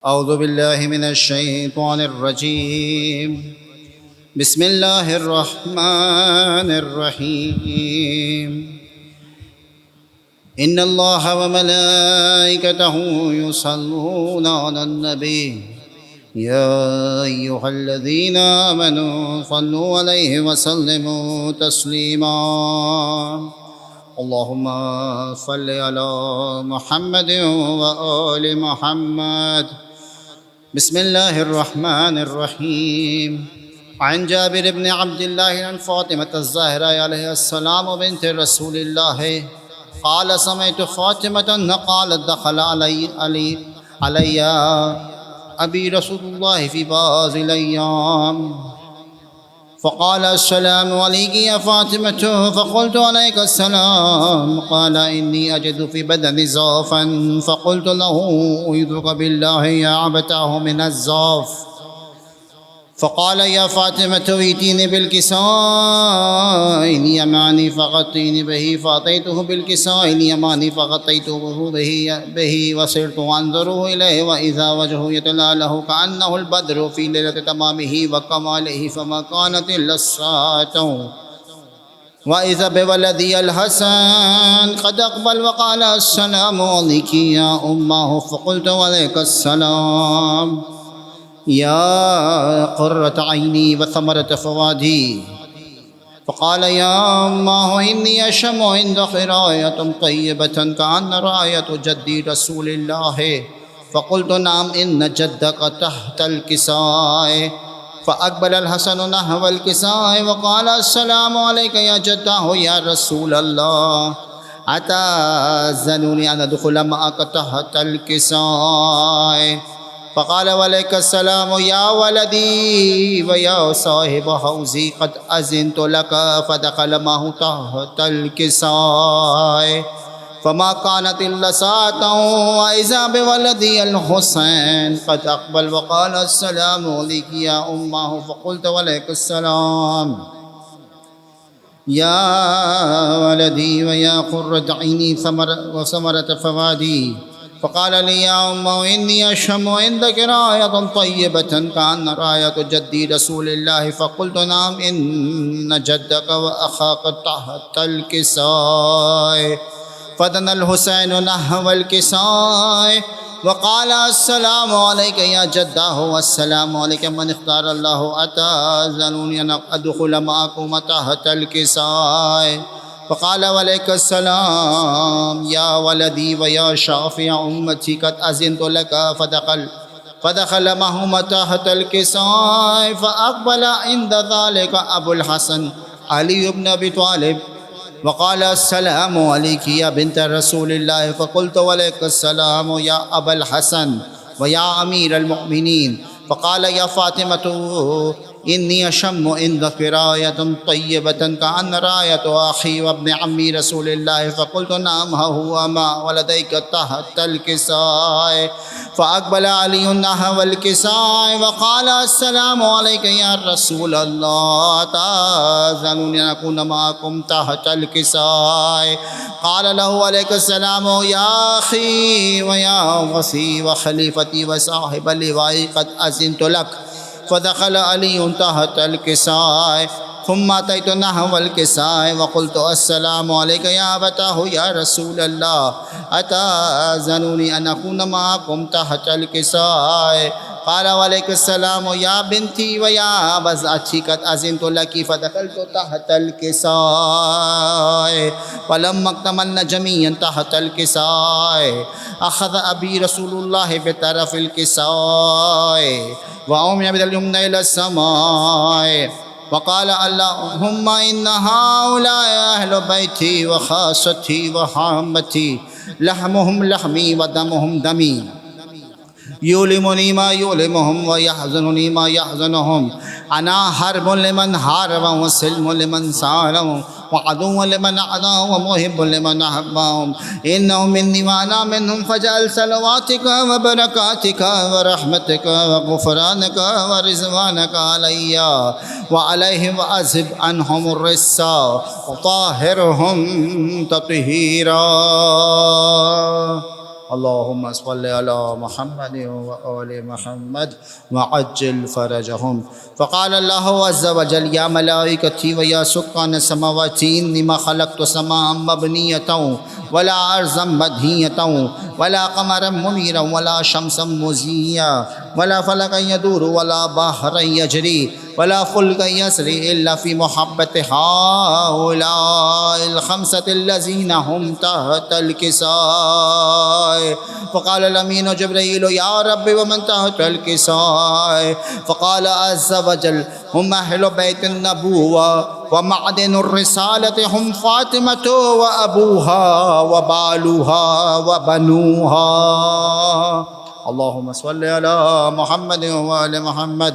أعوذ بالله من الشيطان الرجيم. بسم الله الرحمن الرحيم. إن الله وملائكته يصلون على النبي يا أيها الذين آمنوا صلوا عليه وسلموا تسليما. اللهم صل على محمد وآل محمد. بسم الله الرحمن الرحيم. عن جابر بن عبد الله عن فاطمة الزهراء عليه السلام بنت رسول الله قال سمعت فاطمة قالت دخل علي أبي رسول الله في بعض الأيام فقال السلام عليك يا فاطمة، فقلت عليك السلام. قال إني أجد في بدني زعفا، فقلت له أعوذ بالله يا أبتاه من الزعف. فقال يا فاطمة ائتيني بالكساء اليماني فغطيني به، فأتيته بالكساء اليماني فغطيته به وصرت أنظر إليه وإذا وجهه يتلاله كأنه البدر في ليلة تمامه وكماله، فما كانت إلا الساعة وإذا بولدي الحسن قد أقبل وقال السلام عليك يا أمه، فقلت وعليك السلام يا قرة عيني وثمرة فؤادي. فقال يا أمه إني أشم عندك راية طيبة كأن راية جدي رسول الله. فقلت نعم إن جدك تحت الكساء. فأقبل الحسن نحو الكساء وقال السلام عليك يا جداه يا رسول الله، أتأذنني أن أدخل معك تحت الكساء؟ فقال وعليك السلام يا ولدي ويا صاحب حوزي، قد أذنت لك. فدخل معه تحت الكساء فما كانت إلا ساعة وإذا بولدي الحسين قد أقبل وقال السلام عليك يا أمه، فقلت وعليك السلام يا ولدي ويا قرة عيني وثمرة فؤادي. فقال لي يا أمه إني أشم عندك راية طيبة كأن راية جدي رسول الله. فقلت نعم إن جدك وأخاك تحت الكساء. فدنا الحسين نحو الكساء وقال السلام عليك يا جداه والسلام عليك من اختار الله، أتأذنني أن أدخل معكم تحت الكساء؟ فقال وعليك السلام يا ولدي ويا شافع أمتي، قد أذنت لك. فدخل معهما تحت الكساء فأقبل عند ذلك أبو الحسن علي بن أبي طالب وقال السلام عليك يا بنت رسول الله. فقلت وعليك السلام يا أبا الحسن ويا أمير المؤمنين. فقال يا فاطمة إني أشم عندك راية طيبة كأن راية أخي وابن عمي رسول الله. فقلت نعم هو ما ولديك تحت الكساء. فأقبل علي نحو الكساء وقال السلام عليك يا رسول الله، أتأذنني أن أكون معكم تحت الكساء؟ قال له عليك السلام يا أخي ويا وصي وخليفتي وصاحب اللواء، قد أذنت لك. فدخل علي تحت الكساء ثم أتيت نحو الكساء وقلت السلام عليك يا أبتاه يا رسول الله، أتأذنني أن أكون معكم تحت الكساء؟ قال وعليك السلام يا بنتي ويا بزعتي، قد أذنت لك. فدخلت تحت الكساء فلما اكتملنا جميعا تحت الكساء أخذ أبي رسول الله بطرف الكساء وأومي بيد اليمنى إلى السماء وقال اللهم إن هؤلاء أهل بيتي وخاصتي وحامتي، لحمهم لحمي ودمهم دمي، يؤلمني ما يؤلمهم ويحزنني ما يحزنهم. أنا حرب لمن حارب وسلم لمن سالم وعدو لمن عدا ومحب لمن أحبهم. إنهم مني وأنا منهم، فاجعل صلواتك وبركاتك ورحمتك وغفرانك ورضوانك علي وعليهم، وأذهب عنهم الرجس وطهرهم تطهيرا. اللهم صل على محمد وآل محمد وعجل فرجهم. فقال الله عز وجل يا ملائكتي ويا سكان السماوات إنما خلقت سماء مبنية ولا أرضا مدهية ولا قمرا منيرا ولا شمسا مزيا ولا فلكا يدور ولا بحرا يجري ولا فلكا يسري إلا في محبة هؤلاء الخمسة الذين هم تحت الكساء. فقال الأمين جبريل يا رب ومن تحت الكساء؟ فقال عز وجل هم أهل بيت النبوة ومعدن الرسالة، هم فاطمة وأبوها وبالها وبنوها. اللهم صل على محمد وآل محمد.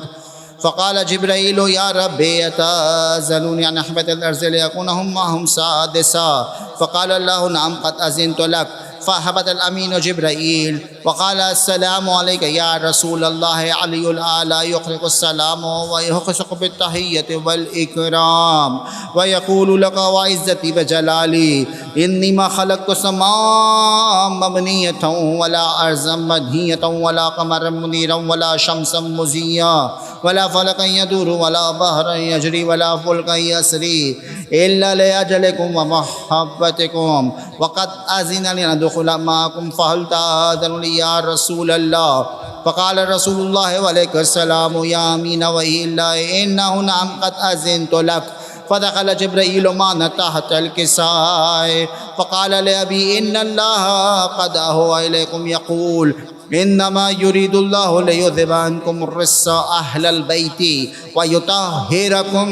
فقال جبريل يا ربي يتأذنوني عن أحبة الأرض ليكون هم معهم سادسا. فقال الله نعم قد أذنت لك. فهبط الأمين جبرائيل وقال السلام عليك يا رسول الله. علي الأعلى يخرق السلام ويخشق بالتحية والإكرام ويقول لك وعزتي وجلالي إني ما خلقت سماء مبنية ولا أرضا مدهية ولا قمرا منيرا ولا شمسا مزيا ولا فلكا يدور ولا بحرا يجري ولا فلكا يسري إلا لأجلكم ومحبتكم وقد أذن لي أن أدخل معكم فهل تأذن لي يا رسول الله؟ فقال رسول الله عليه السلام يا أمين وحي الله إنه نعم قد أذنت لك. فدخل جبرائيل معنا تحت الكساء فقال لأبي إن الله قد أهوى إليكم يقول إنما يريد الله ليذهب عنكم الرجس أهل البيت ويطهركم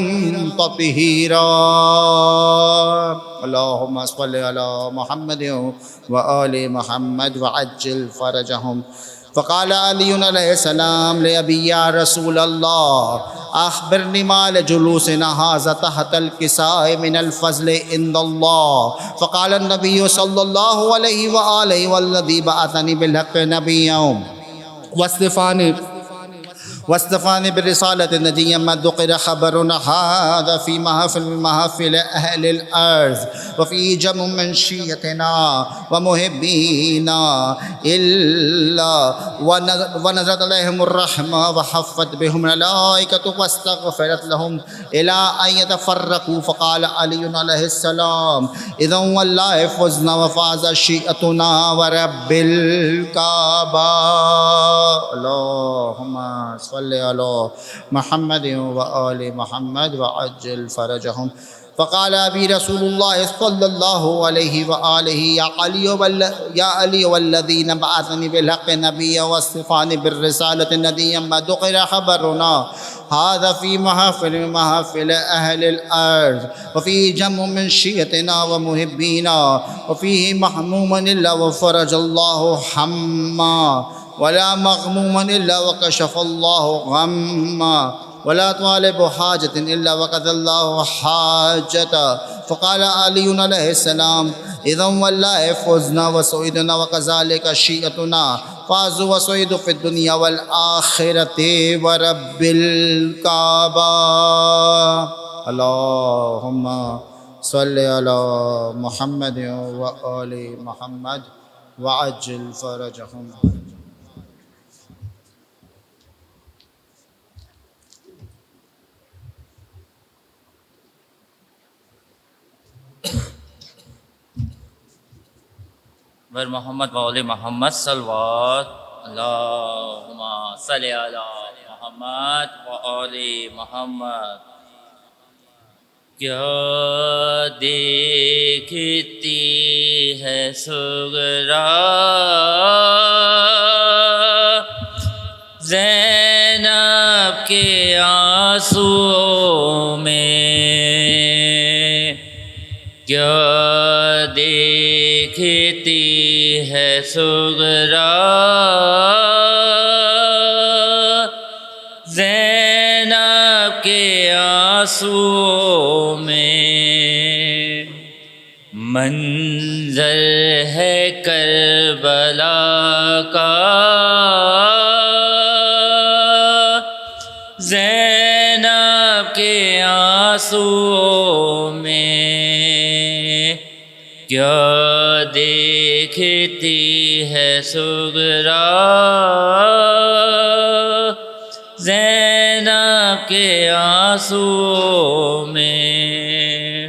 تطهيرا. اللهم صل على محمد وآل محمد وعجل فرجهم. فقال علي عليه السلام لأبي يا رسول الله أخبرني ما لجلوسنا هذا تحت الكساء من الفضل عند الله. فقال النبي صلى الله عليه وآله والذي بعثني بالحق نبيا واصطفاني بالرسالة نبيا ما ذكر خبرنا هذا في محافل أهل الأرض وفي جمع من شيعتنا ومحبينا إلا ونزلت عليهم الرحمة وحفت بهم الملائكة واستغفرت لهم إلى أن يتفرقوا. فقال علي عليه السلام إذا والله فزنا وفاز شيعتنا ورب الكعبة. اللهم صل على محمد وآل محمد وعجل فرجهم. فقال أبي رسول الله صلى الله عليه وآله يا علي والذين بعثني بالحق نبيا واصطفاني بالرسالة نبيا ما ذكر خبرنا هذا في محافل أهل الأرض وفي جمع من شيعتنا ومحبينا وفيه محموما إلا وفرج الله حما ولا مغموما إلا وكشف الله غما ولا طالب حاجة إلا وقضى الله حاجته. فقال علي عليه السلام إذا والله فزنا وسعدنا وكذلك شيعتنا فازوا وسعدوا في الدنيا والآخرة ورب الكعبة. اللهم صل على محمد وآل محمد وعجل فرجهم. ور محمد وآل محمد صلوات. اللہم صلی علی محمد وآل محمد. کیا دیکھتی ہے سغرا زینب کے آنسوؤں میں، کیا دیکھتی ہے سغرا زینب کے آنسوؤں میں. منظر ہے کربلا کا زینب کے آنسوؤں میں، کیا دیکھتی دیکھتی ہے سغرا زینب کے آنسوؤں میں،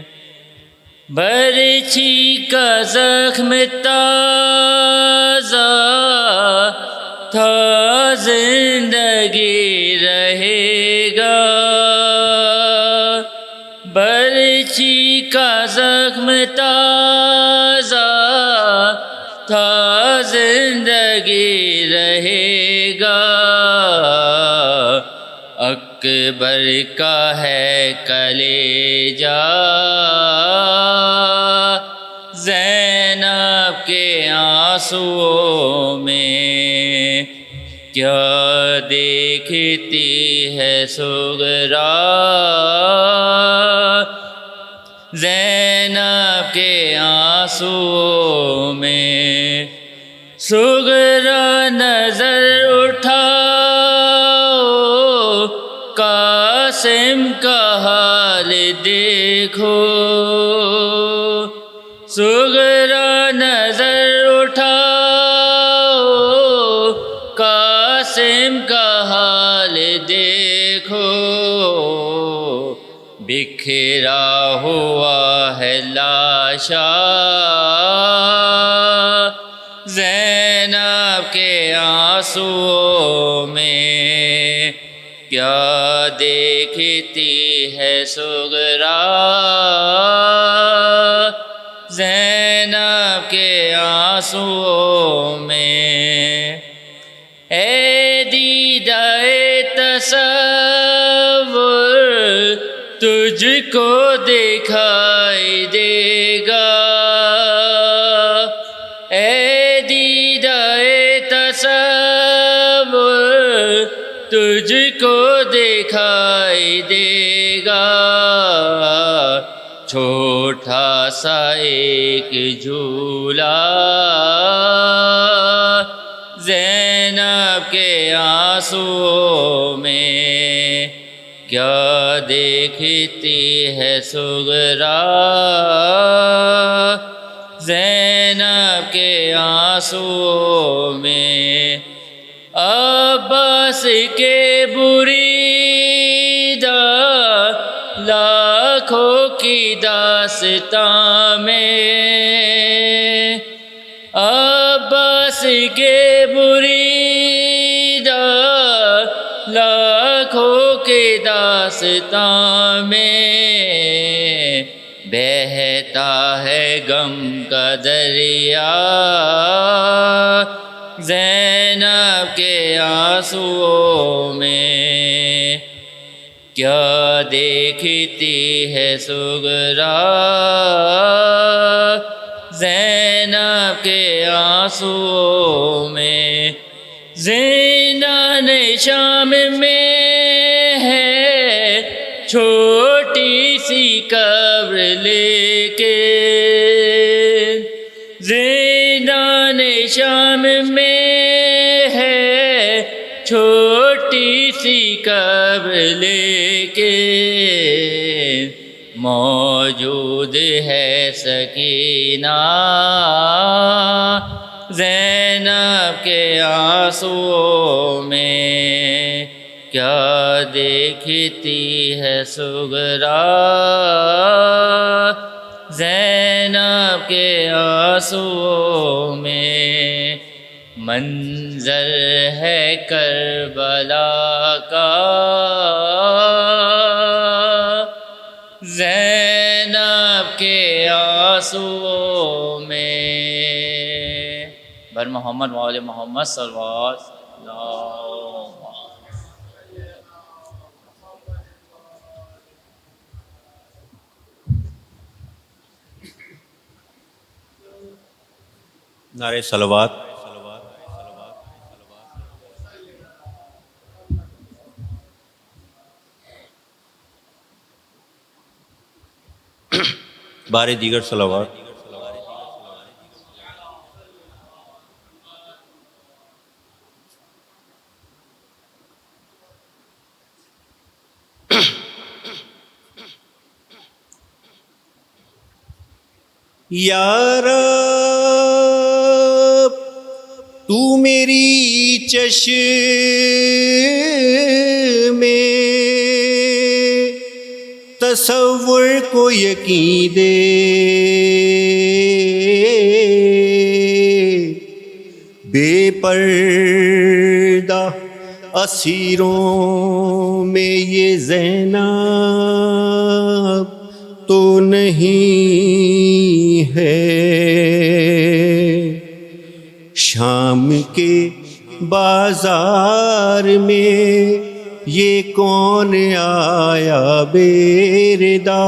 برچھی کا زخم تازہ تھا زندگی رہے گا، برچھی کا زخم تازہ تھا زندگی رہے گا، اکبر کا ہے کلیجہ زینب کے آنسوؤں میں، کیا دیکھتی ہے سغرا زینب کے آنسوؤں میں، سغرا نظر اٹھاؤ قاسم کا حال دیکھو، سغرا نظر اٹھاؤ قاسم کا حال دیکھو، بکھرا ہوا ہے لاشا زینب کے آنسوؤں میں، کیا دیکھتی ہے سغرا زینب کے آنسوؤں میں، اے دیدہ تصور تجھ کو دکھائی دے گا، اے دیدہ تصور تجھ کو دکھائی دے گا، چھوٹا سا ایک جھولا زینب کے آنسوؤں میں، کیا دیکھتی ہے سغرا زینب کے آنسوؤں میں، عباس کے بریدہ لاکھوں کی داستان میں، عباس کے بریدہ لاکھوں کی داستان میں، بہتا ہے غم کا دریا زینب کے آنسوؤں میں، کیا دیکھتی ہے سغرا زینب کے آنسوؤں میں، زندان شام میں ہے چھوٹی سی قبر لے کے، زندان شام میں ہے چھوٹی سی قبر لے کے، موجود ہے سکینہ زینب کے آنسوؤں میں، کیا دیکھتی ہے سغرا زینب کے آنسوؤں میں، منظر ہے کربلا کا زینب کے آنسوؤں میں، بر محمد وآل محمد صلی اللہ علیہ وسلم۔ نعرہ صلوات۔ بارے دیگر صلوات۔ یا رب چشم تصور کو یقین دے، بے پردہ اسیروں میں یہ زینب تو نہیں ہے، شام کے بازار میں یہ کون آیا بے ردا،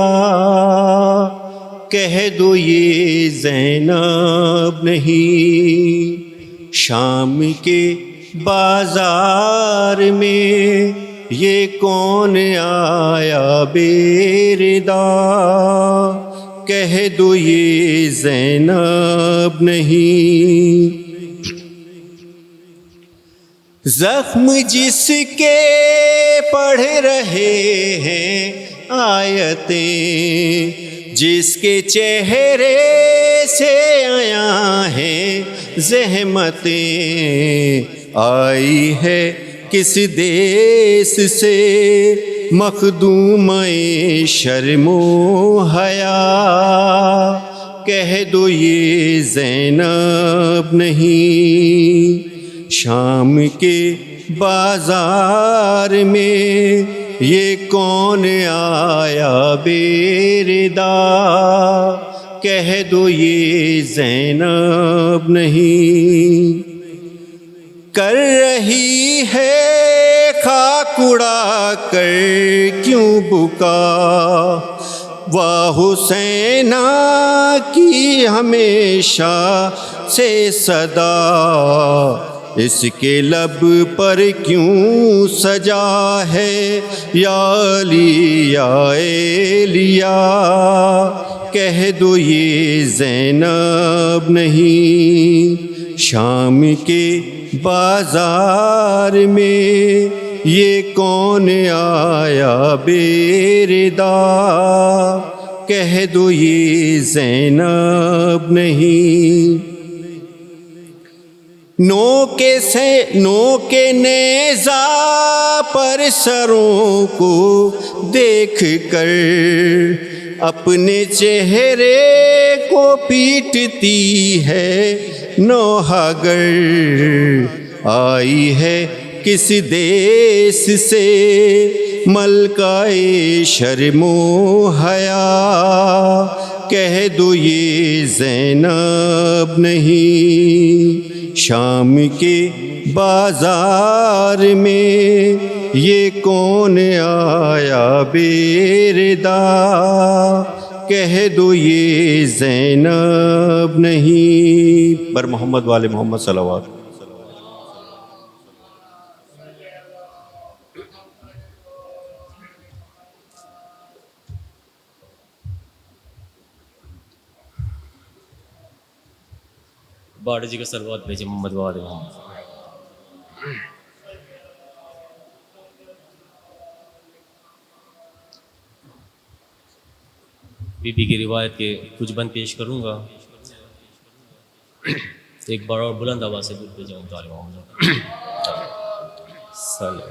کہہ دو یہ زینب نہیں، شام کے بازار میں یہ کون آیا بے ردا، کہہ دو یہ زینب نہیں۔ زخم جس کے پڑھ رہے ہیں آیتیں، جس کے چہرے سے آیا ہے زحمتیں، آئی ہے کس دیس سے مخدوم شرم و حیا، کہہ دو یہ زینب نہیں، شام کے بازار میں یہ کون آیا بے ردا، کہہ دو یہ زینب نہیں۔ کر رہی ہے خاک اڑا کر کیوں بکا، واہ حسینہ کی ہمیشہ سے صدا، اس کے لب پر کیوں سجا ہے یا علی یا ایلیا، کہہ دو یہ زینب نہیں، شام کے بازار میں یہ کون آیا بے ردا، کہہ دو یہ زینب نہیں۔ نو کے نیزہ پر سروں کو دیکھ کر اپنے چہرے کو پیٹتی ہے نوحہ گر، آئی ہے کس دیس سے ملکہ شرم و حیا، کہہ دو یہ زینب نہیں، شام کے بازار میں یہ کون آیا بے ردا، کہہ دو یہ زینب نہیں۔ بر محمد والے محمد صلوات۔ باڑ جی کا صلوات بھیجے محمد والے محمد۔ بی بی کی روایت کے کچھ بند پیش کروں گا، ایک بار اور بلند آواز سے دودھ بھیجے محمد والے محمد صلی اللہ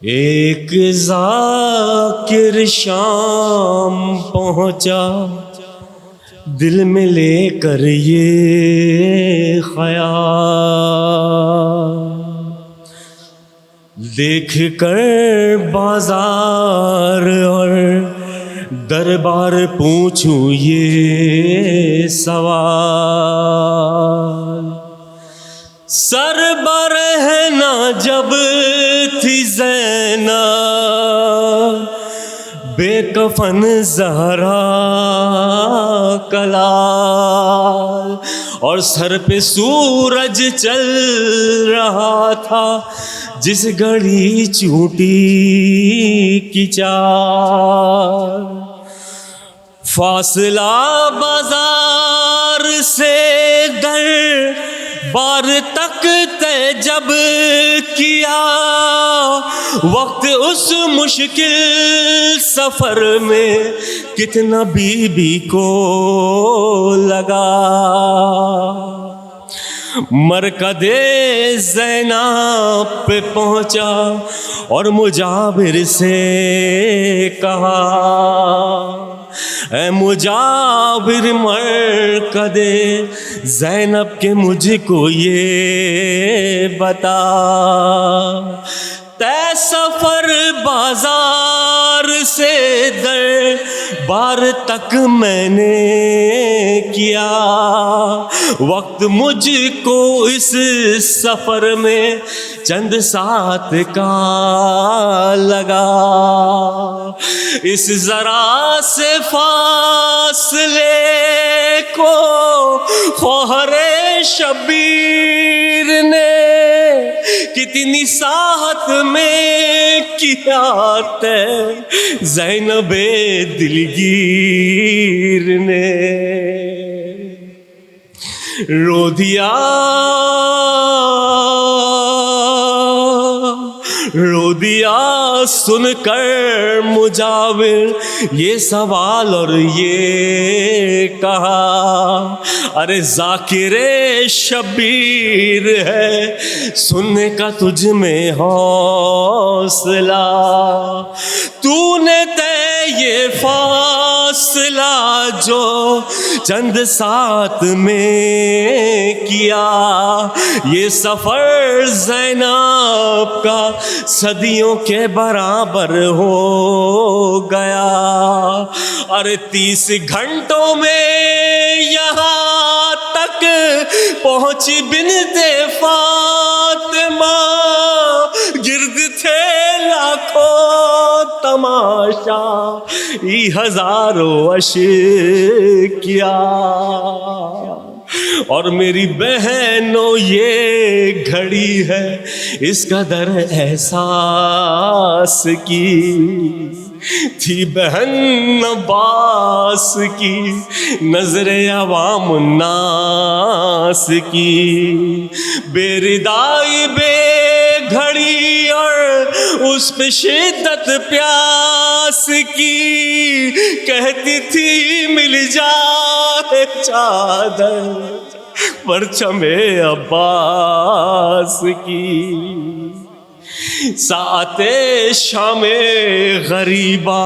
ایک ذاکر شام پہنچا دل میں لے کر یہ خیال، دیکھ کر بازار اور دربار پوچھوں یہ سوال، سر برہنہ جب تھی زینب بے کفن زہرا کلال، اور سر پہ سورج چل رہا تھا جس گھڑی چونٹی کی چال، فاصلہ بازار سے در بار تک تے جب کیا وقت اس مشکل سفر میں کتنا بی بی کو لگا. مرکد زینب پہ پہنچا اور مجاور سے کہا اے مجاور مرکد زینب کے مجھ کو یہ بتا تے سفر بازار سے دربار تک میں نے کیا وقت مجھ کو اس سفر میں چند ساتھ کا لگا. اس ذرا سے فاصلے کو خواہر شبیر نے کتنی ساحت میں کیا تے زینب دلگیر نے. رو دیا سن کر مجاور یہ سوال اور یہ کہا ارے ذاکر شبیر ہے سننے کا تجھ میں حوصلہ تو نے تے یہ فاصلہ جو چند ساتھ میں کیا یہ سفر زینب کا صدیوں کے برابر ہو گیا. ارے 30 گھنٹوں میں یہاں تک پہنچی بنت فاطمہ گرد تھے لاکھوں تماشا ہزاروں اشکیا. اور میری بہنوں یہ گھڑی ہے اس قدر احساس کی تھی بہن عباس کی نظر عوام الناس کی بے ردائی بے گھڑی اور اس پہ شدت پیاس کی کہتی تھی مل جائے چادر پرچم عباس کی. ساعت شام غریبہ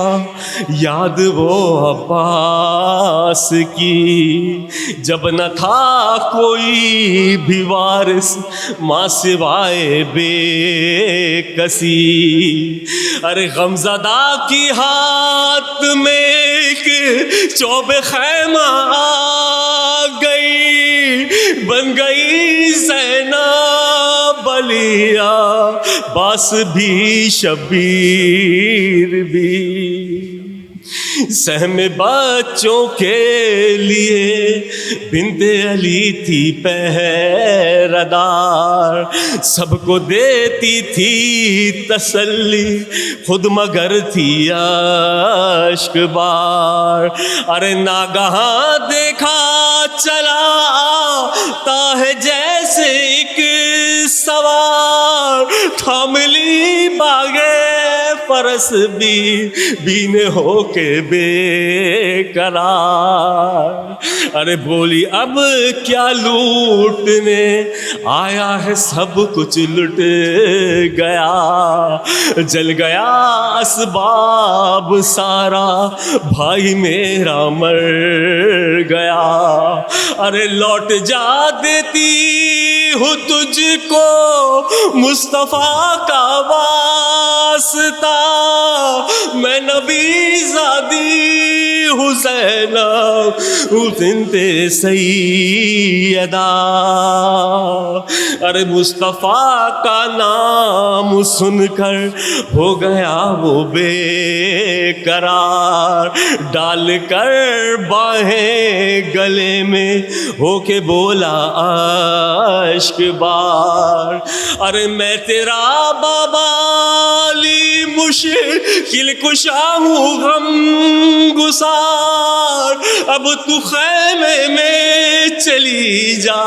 یاد وہ عباس کی جب نہ تھا کوئی بھی وارث ماں سوائے بے کسی. ارے غمزدہ کی ہاتھ میں ایک چوب خیمہ آ گئی بن گئی زینب بلیا باس بھی شبیر بھی. سہم بچوں کے لیے بنت علی تھی پہرہ دار سب کو دیتی تھی تسلی خود مگر تھی اشک بار. ارے ناگہاں دیکھا چلا آتا ہے جیسے ایک سوار تھاملی باغے فرس بھی بین ہو کے بے قرار. ارے بولی اب کیا لوٹنے آیا ہے سب کچھ لٹ گیا جل گیا اسباب سارا بھائی میرا مر گیا. ارے لوٹ جا دیتی ہوں تجھ کو مصطفیٰ کا واسطہ میں نبی زادی ہوں زینب بنت سیدہ. ارے مصطفیٰ کا نام سن کر ہو گیا وہ بے قرار ڈال کر باہیں گلے میں ہو کے بولا اشک بار. ارے میں تیرا بابا علی مشکل کشا ہوں غم گسار اب تو خیمے میں چلی جا،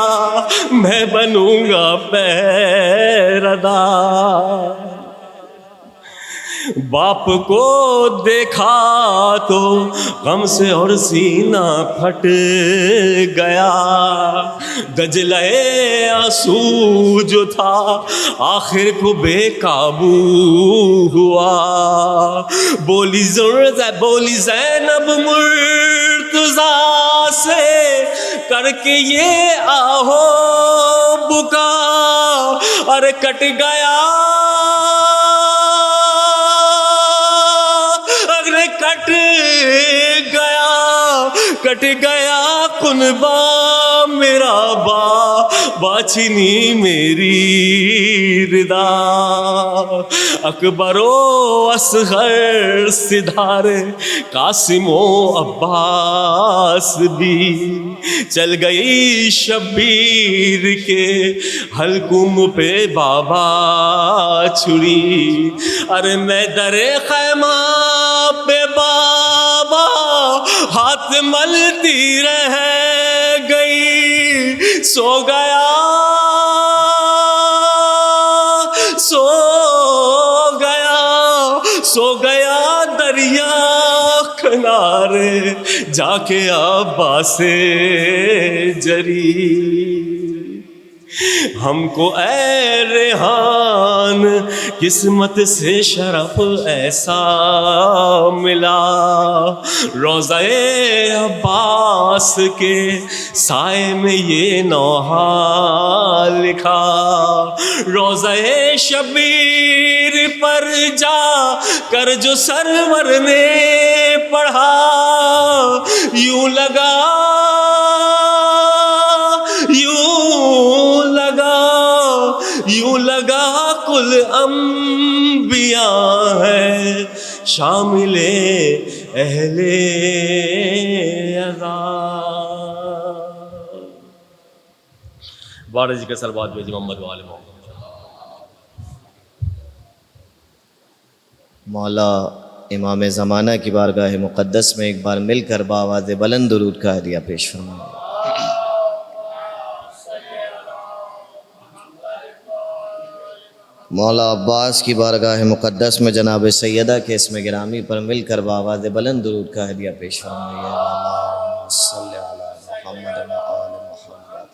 میں بنوں گا پہرہ دار۔ باپ کو دیکھا تو غم سے اور سینہ پھٹ گیا، گجلے آنسو جو تھا آخر کو بے قابو ہوا۔ بولی زینب مرتضیٰ سے کر کے یہ آہو بکا، اور کٹ گیا کٹ گیا کنبہ میرا باچھنی میری ردا۔ اکبر و اصغر سدھارے قاسم و عباس بھی، چل گئی شبیر کے حلقوم پہ بابا چھری۔ ارے میں در خیمہ پہ بابا ہاتھ ملتی رہ گئی، سو گیا دریا کنارے جا کے عباس جری۔ ہم کو اے ریحان قسمت سے شرف ایسا ملا، روضہ عباس کے سائے میں یہ نوحہ لکھا۔ روضہ شبیر پر جا کر جو سرور نے پڑھا، یوں لگا کل انبیاء ہے شامل اہل عذاب۔ بارہ جی کا صلوات بھیجی محمد و آل محمد۔ مولا امام زمانہ کی بارگاہ مقدس میں ایک بار مل کر بآواز بلند درود کا ہدیہ پیش فرمائیں۔ مولا عباس کی بارگاہ مقدس میں جناب سیدہ کے اسم گرامی پر مل کر بآواز بلند درود کا ہدیہ پیش فرمائیے۔ اللہم صلی علی محمد و آل محمد۔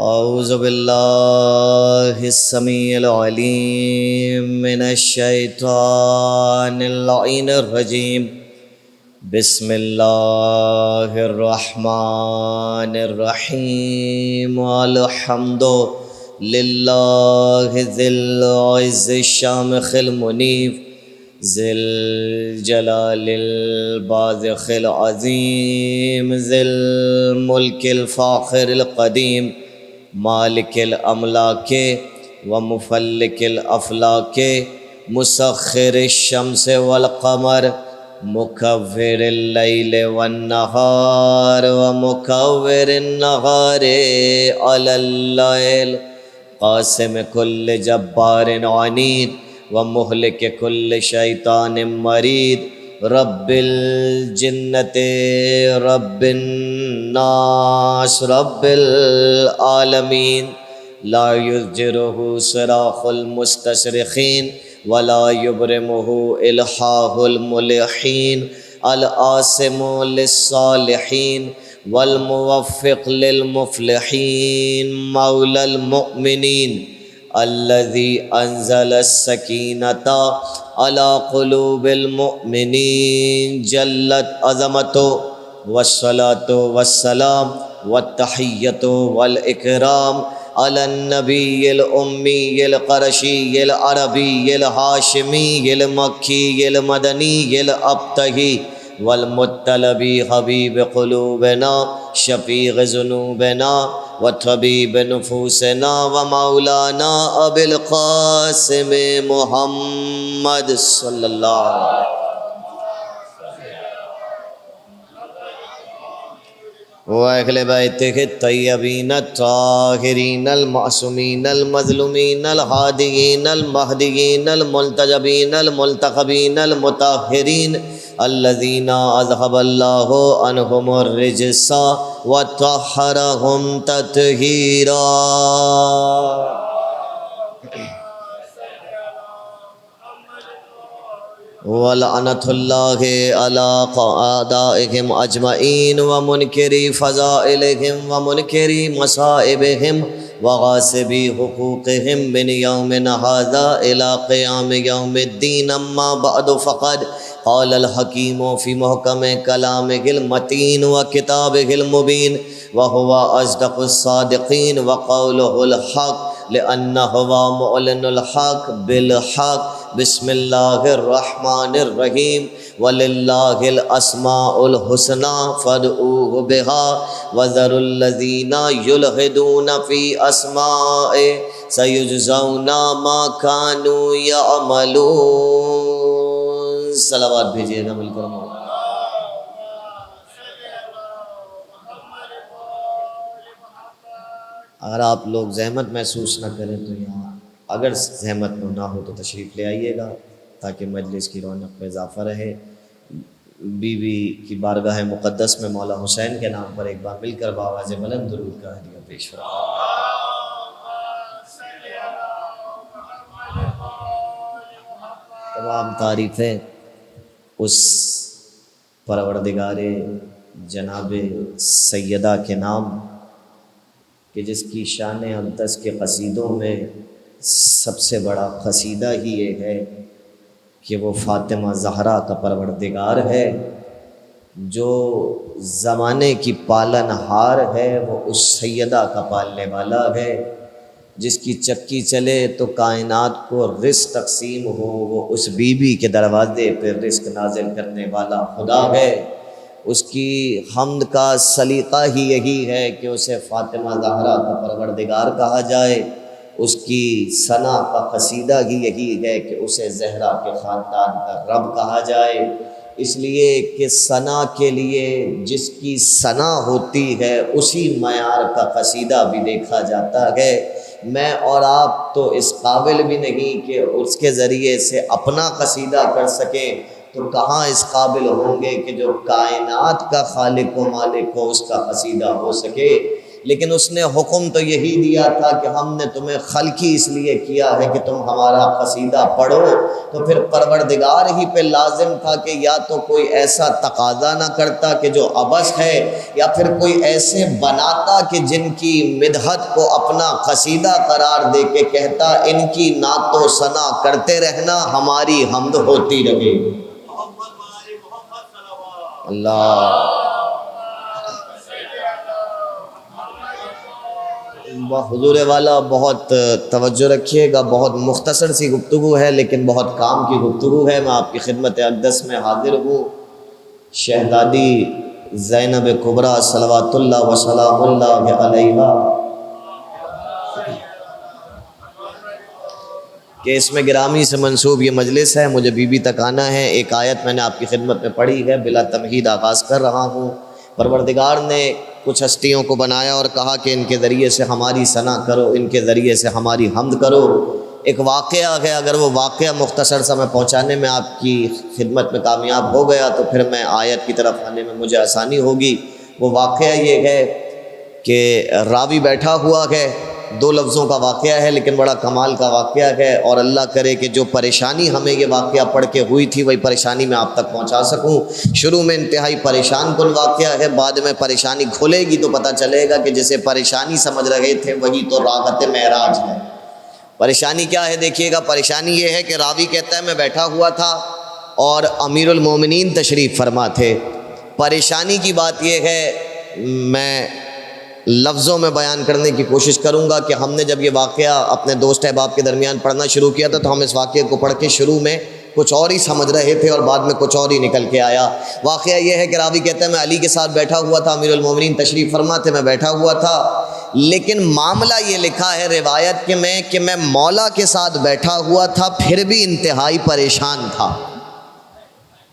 اعوذ باللہ السمیع العلیم من الشیطان اللعین الرجیم، بسم اللہ الرحمن الرحیم، الحمد للہ ذی العز الشامخ المنیف، ذی الجلال البازخ العظیم، ذی الملک الفاخر القدیم، مالک الاملاک ومفلک الافلاک، مسخر الشمس والقمر، مکور اللیل والنہار ومکور النہار علی اللیل، قاسم کل جبار عنید ومہلک کل شیطان مرید، رب الجنت رب الناس رب العالمین، لا یزجرہ صراخ المستصرخین ولا یبرمہ الحاح الملحین، العاصم للصالحین والموفق للمفلحین، مولا المؤمنین، الذي انزل السکینۃ علی قلوب المؤمنین، جلت عظمتہ والصلاۃ والسلام والتحیۃ والاکرام علی النبی الامی القرشی العربی الہاشمی المکی المدنی الابتہی والمطلبی حبیب قلوبنا شفیع ذنوبنا وطبیب نفوسنا ومولانا ابی القاسم محمد صلی اللہ علیہ وسلم۔ وَأَهْلِ بَيْتِهِ الطَّيِّبِينَ الطَّاهِرِينَ الْمَعْصُومِينَ الْمَظْلُومِينَ الْهَادِيِّينَ الْمَهْدِيِّينَ الْمُلْتَجَبِينَ الْمُلْتَقَبِينَ الْمُطَهِّرِينَ الذین اذهب اللہ عنہم الرجس وطہرہم تطہیرا۔ وَلَعْنَةُ اللَّهِ عَلَىٰ أَعْدَائِهِمْ أَجْمَعِينَ وَمُنْكِرِي فَضَائِلِهِمْ وَمُنْكِرِي مَصَائِبِهِمْ وَغَاصِبِي حُقُوقِهِمْ مِنْ يَوْمِنَا هَٰذَا إِلَىٰ قِيَامِ يَوْمِ الدِّينِ أَمَّا بَعْدُ فَقَدْ قَالَ الْحَكِيمُ فِي مُحْكَمِ كَلَامِهِ الْمَتِينِ وَكِتَابِهِ الْمُبِينِ وَهُوَ أَصْدَقُ الصَّادِقِينَ وَقَوْلُهُ الْحَقُّ لِأَنَّهُ مُعْلِنُ الْحَقِّ بِالْحَقِّ۔ بسم اللہ الرحمن الرحیم وَلِلَّهِ الْأَسْمَاءُ الْحُسْنَى فَادْعُوهُ بِهَا وَذَرُوا الَّذِينَ يُلْحِدُونَ فِي أَسْمَائِهِ سَيُجْزَوْنَ مَا كَانُوا يَعْمَلُونَ۔ صلوات بھیجیے گا مل کر۔ اگر آپ لوگ زحمت محسوس نہ کریں تو یہاں اگر زحمت نہ ہو تو تشریف لے آئیے گا تاکہ مجلس کی رونق میں اضافہ رہے۔ بی بی کی بارگاہ مقدس میں مولا حسین کے نام پر ایک بار مل کر بآواز بلند درود کا ہدیہ پیش فرمائیں۔ تمام تعریفیں اس پروردگار جناب سیدہ کے نام کہ جس کی شان اقدس کے قصیدوں میں سب سے بڑا قصیدہ ہی یہ ہے کہ وہ فاطمہ زہرا کا پروردگار ہے، جو زمانے کی پالن ہار ہے وہ اس سیدہ کا پالنے والا ہے، جس کی چکی چلے تو کائنات کو رزق تقسیم ہو، وہ اس بی بی کے دروازے پہ رزق نازل کرنے والا خدا ہے۔ اس کی حمد کا سلیقہ ہی یہی ہے کہ اسے فاطمہ زہرا کا پروردگار کہا جائے، اس کی ثنا کا قصیدہ ہی یہی ہے کہ اسے زہرا کے خاندان کا رب کہا جائے، اس لیے کہ ثنا کے لیے جس کی ثنا ہوتی ہے اسی معیار کا قصیدہ بھی دیکھا جاتا ہے۔ میں اور آپ تو اس قابل بھی نہیں کہ اس کے ذریعے سے اپنا قصیدہ کر سکیں، تو کہاں اس قابل ہوں گے کہ جو کائنات کا خالق و مالک ہو اس کا قصیدہ ہو سکے۔ لیکن اس نے حکم تو یہی دیا تھا کہ ہم نے تمہیں خلقی اس لیے کیا ہے کہ تم ہمارا قصیدہ پڑھو، تو پھر پروردگار ہی پہ لازم تھا کہ یا تو کوئی ایسا تقاضا نہ کرتا کہ جو عبث ہے، یا پھر کوئی ایسے بناتا کہ جن کی مدحت کو اپنا قصیدہ قرار دے کے کہتا ان کی نعت و ثنا کرتے رہنا ہماری حمد ہوتی رہے۔ اللہ حضور والا بہت توجہ رکھیے گا، بہت مختصر سی گفتگو ہے لیکن بہت کام کی گفتگو ہے۔ میں آپ کی خدمت اقدس میں حاضر ہوں، شہزادی زینب کبریٰ صلوات اللہ وسلام اللہ علیہا کہ اس میں گرامی سے منسوب یہ مجلس ہے، مجھے بی بی تک آنا ہے۔ ایک آیت میں نے آپ کی خدمت میں پڑھی ہے، بلا تمہید آغاز کر رہا ہوں۔ پروردگار نے کچھ ہستیوں کو بنایا اور کہا کہ ان کے ذریعے سے ہماری ثنا کرو، ان کے ذریعے سے ہماری حمد کرو۔ ایک واقعہ ہے، اگر وہ واقعہ مختصر سا میں پہنچانے میں آپ کی خدمت میں کامیاب ہو گیا تو پھر میں آیت کی طرف آنے میں مجھے آسانی ہوگی۔ وہ واقعہ یہ ہے کہ راوی بیٹھا ہوا ہے، دو لفظوں کا واقعہ ہے لیکن بڑا کمال کا واقعہ ہے، اور اللہ کرے کہ جو پریشانی ہمیں یہ واقعہ پڑھ کے ہوئی تھی وہی پریشانی میں آپ تک پہنچا سکوں۔ شروع میں انتہائی پریشان کن واقعہ ہے، بعد میں پریشانی کھلے گی تو پتہ چلے گا کہ جسے پریشانی سمجھ رہے تھے وہی تو راحت معراج ہے۔ پریشانی کیا ہے دیکھیے گا، پریشانی یہ ہے کہ راوی کہتا ہے میں بیٹھا ہوا تھا اور امیر المومنین تشریف فرما تھے۔ پریشانی کی بات یہ ہے، میں لفظوں میں بیان کرنے کی کوشش کروں گا کہ ہم نے جب یہ واقعہ اپنے دوست احباب کے درمیان پڑھنا شروع کیا تھا تو ہم اس واقعے کو پڑھ کے شروع میں کچھ اور ہی سمجھ رہے تھے اور بعد میں کچھ اور ہی نکل کے آیا۔ واقعہ یہ ہے کہ راوی کہتا ہے میں علی کے ساتھ بیٹھا ہوا تھا، امیر المومنین تشریف فرما تھے، میں بیٹھا ہوا تھا، لیکن معاملہ یہ لکھا ہے روایت کہ میں مولا کے ساتھ بیٹھا ہوا تھا پھر بھی انتہائی پریشان تھا۔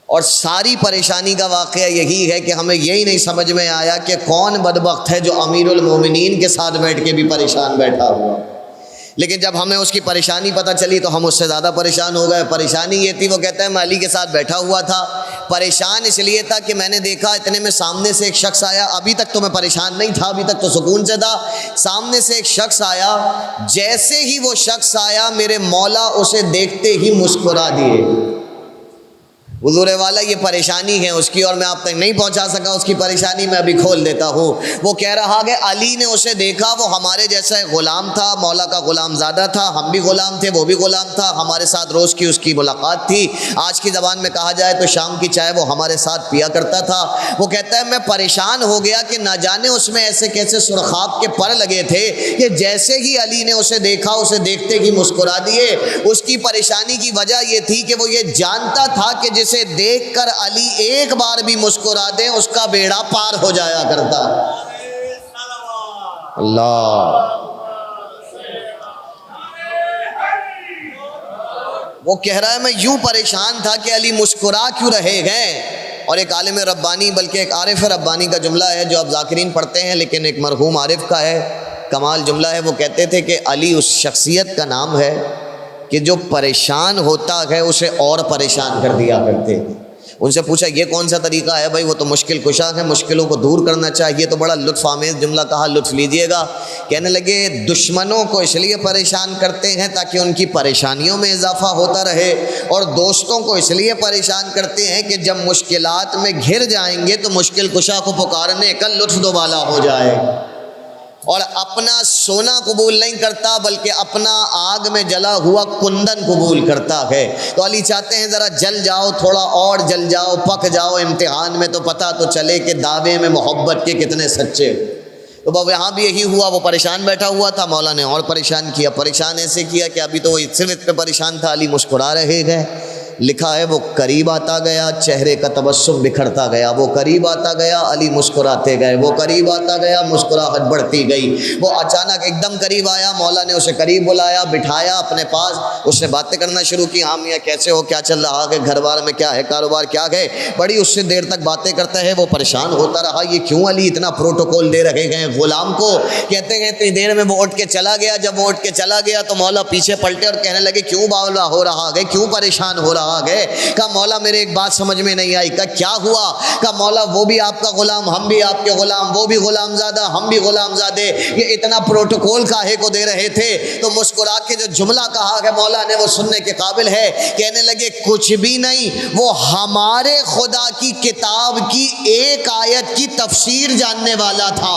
اور ساری پریشانی کا واقعہ یہی ہے کہ ہمیں یہی نہیں سمجھ میں آیا کہ کون بدبخت ہے جو امیر المومنین کے ساتھ بیٹھ کے بھی پریشان بیٹھا ہوا۔ لیکن جب ہمیں اس کی پریشانی پتہ چلی تو ہم اس سے زیادہ پریشان ہو گئے۔ پریشانی یہ تھی، وہ کہتا ہے میں علی کے ساتھ بیٹھا ہوا تھا، پریشان اس لیے تھا کہ میں نے دیکھا اتنے میں سامنے سے ایک شخص آیا، ابھی تک تو میں پریشان نہیں تھا، ابھی تک تو سکون سے تھا، سامنے سے ایک شخص آیا، جیسے ہی وہ شخص آیا میرے مولا اسے دیکھتے ہی مسکرا دیے۔ حضور والا یہ پریشانی ہے اس کی، اور میں آپ تک نہیں پہنچا سکا اس کی پریشانی، میں ابھی کھول دیتا ہوں۔ وہ کہہ رہا کہ علی نے اسے دیکھا، وہ ہمارے جیسا غلام تھا، مولا کا غلام زادہ تھا، ہم بھی غلام تھے، وہ بھی غلام تھا، ہمارے ساتھ روز کی اس کی ملاقات تھی، آج کی زبان میں کہا جائے تو شام کی چائے وہ ہمارے ساتھ پیا کرتا تھا۔ وہ کہتا ہے میں پریشان ہو گیا کہ نہ جانے اس میں ایسے کیسے سرخاب کے پر لگے تھے کہ جیسے ہی علی نے اسے دیکھا اسے دیکھتے ہی مسکرا دیے۔ اس کی پریشانی کی وجہ یہ تھی کہ وہ یہ جانتا تھا کہ جسے دیکھ کر علی ایک بار بھی مسکرا دیں اس کا بیڑا پار ہو جایا کرتا۔ اللہ، وہ کہہ رہا ہے میں یوں پریشان تھا کہ علی مسکرا کیوں رہے گئے۔ اور ایک عالم ربانی بلکہ ایک عارف ربانی کا جملہ ہے جو اب ذاکرین پڑھتے ہیں، لیکن ایک مرحوم عارف کا ہے، کمال جملہ ہے۔ وہ کہتے تھے کہ علی اس شخصیت کا نام ہے کہ جو پریشان ہوتا ہے اسے اور پریشان کر دیا کرتے۔ ان سے پوچھا یہ کون سا طریقہ ہے؟ بھائی وہ تو مشکل کشا ہے، مشکلوں کو دور کرنا چاہیے۔ تو بڑا لطف آمیز جملہ کہا، لطف لیجئے گا۔ کہنے لگے دشمنوں کو اس لیے پریشان کرتے ہیں تاکہ ان کی پریشانیوں میں اضافہ ہوتا رہے، اور دوستوں کو اس لیے پریشان کرتے ہیں کہ جب مشکلات میں گھر جائیں گے تو مشکل کشا کو پکارنے کا لطف دوبالا ہو جائے۔ اور اپنا سونا قبول نہیں کرتا بلکہ اپنا آگ میں جلا ہوا کندن قبول کرتا ہے۔ تو علی چاہتے ہیں ذرا جل جاؤ، تھوڑا اور جل جاؤ، پک جاؤ امتحان میں، تو پتہ تو چلے کہ دعوے میں محبت کے کتنے سچے۔ تو باب یہاں بھی یہی ہوا، وہ پریشان بیٹھا ہوا تھا، مولا نے اور پریشان کیا۔ پریشان ایسے کیا کہ ابھی تو وہ صرف اس پہ پریشان تھا، علی مسکرا رہے گئے۔ لکھا ہے وہ قریب آتا گیا، چہرے کا تبسم بکھرتا گیا، وہ قریب آتا گیا، علی مسکراتے گئے، وہ قریب آتا گیا، مسکراہٹ بڑھتی گئی۔ وہ اچانک ایک دم قریب آیا، مولا نے اسے قریب بلایا، بٹھایا اپنے پاس، اس سے باتیں کرنا شروع کی۔ ہاں میاں کیسے ہو، کیا چل رہا ہے، گھر بار میں کیا ہے، کاروبار کیا ہے؟ بڑی اس سے دیر تک باتیں کرتا ہے۔ وہ پریشان ہوتا رہا، یہ کیوں علی اتنا پروٹوکول دے رہے گئے غلام کو؟ کہتے ہیں اتنی دیر میں وہ اٹھ کے چلا گیا۔ جب وہ اٹھ کے چلا گیا تو مولا پیچھے پلٹے اور کہنے لگے کیوں باولا ہو رہا ہے، کیوں پریشان ہو رہا ہے؟ کہا مولا میرے ایک بات سمجھ میں نہیں آئی۔ کہا کیا ہوا؟ کہا مولا وہ بھی آپ کا غلام، ہم بھی آپ کے غلام، وہ بھی غلام زادہ، ہم بھی غلام زادے، یہ اتنا پروٹوکول کاہے کو دے رہے تھے؟ تو مسکرا کے جو جملہ کہا کہ مولا نے وہ سننے کے قابل ہے، کہنے لگے کچھ بھی نہیں، وہ ہمارے خدا کی کتاب کی ایک آیت کی تفسیر جاننے والا تھا۔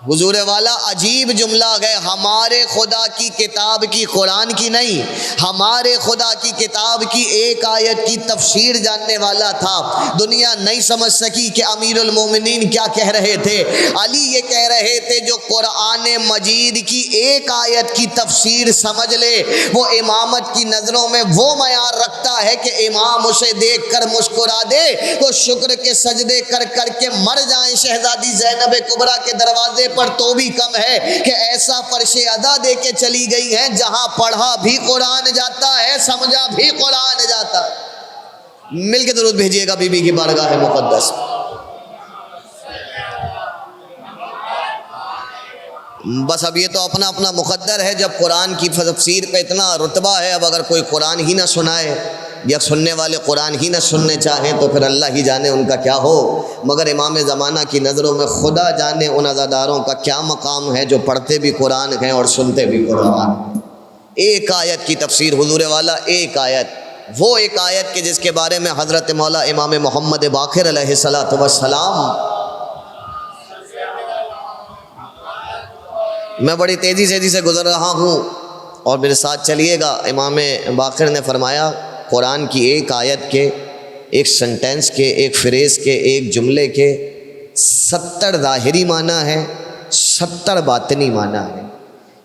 حضور والا عجیب جملہ ہے، ہمارے خدا کی کتاب کی، قرآن کی نہیں، ہمارے خدا کی کتاب کی ایک آیت کی تفسیر جاننے والا تھا۔ دنیا نہیں سمجھ سکی کہ امیر المومنین کیا کہہ رہے تھے۔ علی یہ کہہ رہے تھے جو قرآن مجید کی ایک آیت کی تفسیر سمجھ لے، وہ امامت کی نظروں میں وہ معیار رکھتا ہے کہ امام اسے دیکھ کر مسکرا دے تو شکر کے سجدے کر کر کے مر جائیں شہزادی زینب کبریٰ کے دروازے پر تو بھی کم ہے کہ ایسا فرش ادا دے کے چلی گئی ہے جہاں پڑھا بھی قرآن جاتا ہے، سمجھا بھی قرآن جاتا ہے۔ مل کے درود بھیجیے گا بی بی کی بارگاہ مقدس۔ بس اب یہ تو اپنا اپنا مقدر ہے، جب قرآن کی تفسیر پہ اتنا رتبہ ہے، اب اگر کوئی قرآن ہی نہ سنائے یا سننے والے قرآن ہی نہ سننے چاہیں تو پھر اللہ ہی جانے ان کا کیا ہو۔ مگر امام زمانہ کی نظروں میں خدا جانے ان عزاداروں کا کیا مقام ہے جو پڑھتے بھی قرآن ہیں اور سنتے بھی قرآن۔ ایک آیت کی تفسیر حضور والا، ایک آیت، وہ ایک آیت کہ جس کے بارے میں حضرت مولا امام محمد باقر علیہ السلام، میں بڑی تیزی سے گزر رہا ہوں اور میرے ساتھ چلیے گا۔ امام باقر نے فرمایا قرآن کی ایک آیت کے، ایک سنٹینس کے، ایک فریز کے، ایک جملے کے 70 ظاہری معنی ہے، 70 باطنی معنی ہے،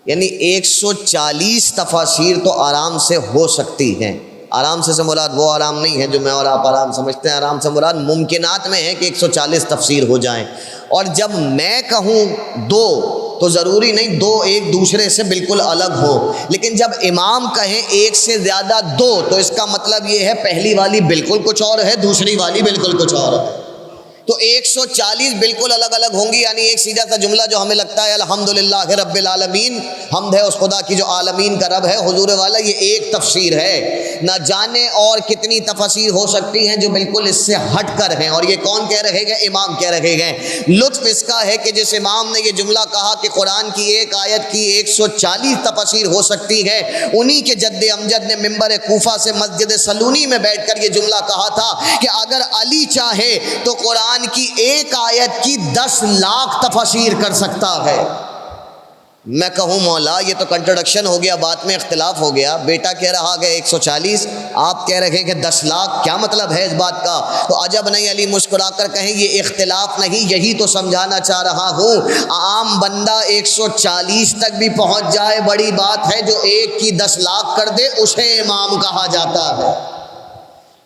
یعنی 140 تفاسیر تو آرام سے ہو سکتی ہیں۔ آرام سے مراد وہ آرام نہیں ہے جو میں اور آپ آرام سمجھتے ہیں، آرام سے مراد ممکنات میں ہے کہ 140 تفسیر ہو جائیں۔ اور جب میں کہوں دو تو ضروری نہیں دو ایک دوسرے سے بالکل الگ ہو، لیکن جب امام کہیں ایک سے زیادہ دو تو اس کا مطلب یہ ہے پہلی والی بالکل کچھ اور ہے، دوسری والی بالکل کچھ اور ہے۔ تو 140 بالکل الگ الگ ہوں گی. یعنی ایک سیدھا سا جملہ جو ہمیں لگتا ہے الحمدللہ رب العالمین، حمد ہے اس خدا کی جو عالمین کا رب ہے. حضور والا یہ ایک تفسیر ہے، نہ جانے اور کتنی تفسیر ہو سکتی ہیں جو بالکل اس سے ہٹ کر ہیں. اور یہ کون کہہ رہے گا؟ امام کہہ رہے ہیں. لطف اس کا ہے کہ جس امام نے یہ جملہ کہا کہ قرآن کی ایک آیت کی 140 تفسیر ہو سکتی ہے، انہی کے جد امجد نے ممبر کوفہ سے مسجد سلونی میں بیٹھ کر یہ جملہ کہا تھا کہ اگر علی چاہے تو قرآن کی ایک آیت کی 10 لاکھ تفسیر کر سکتا ہے. میں کہوں مولا یہ تو کنٹرڈکشن ہو گیا، بات میں اختلاف ہو گیا. بیٹا کہہ رہا کہ 140، آپ کہہ رہے کہ 10 لاکھ، کیا مطلب ہے اس بات کا؟ تو عجب نہیں. علی مسکرا کر کہیں یہ اختلاف نہیں، یہی تو سمجھانا چاہ رہا ہوں. عام بندہ 140 تک بھی پہنچ جائے بڑی بات ہے، جو ایک کی 10 لاکھ کر دے اسے امام کہا جاتا ہے.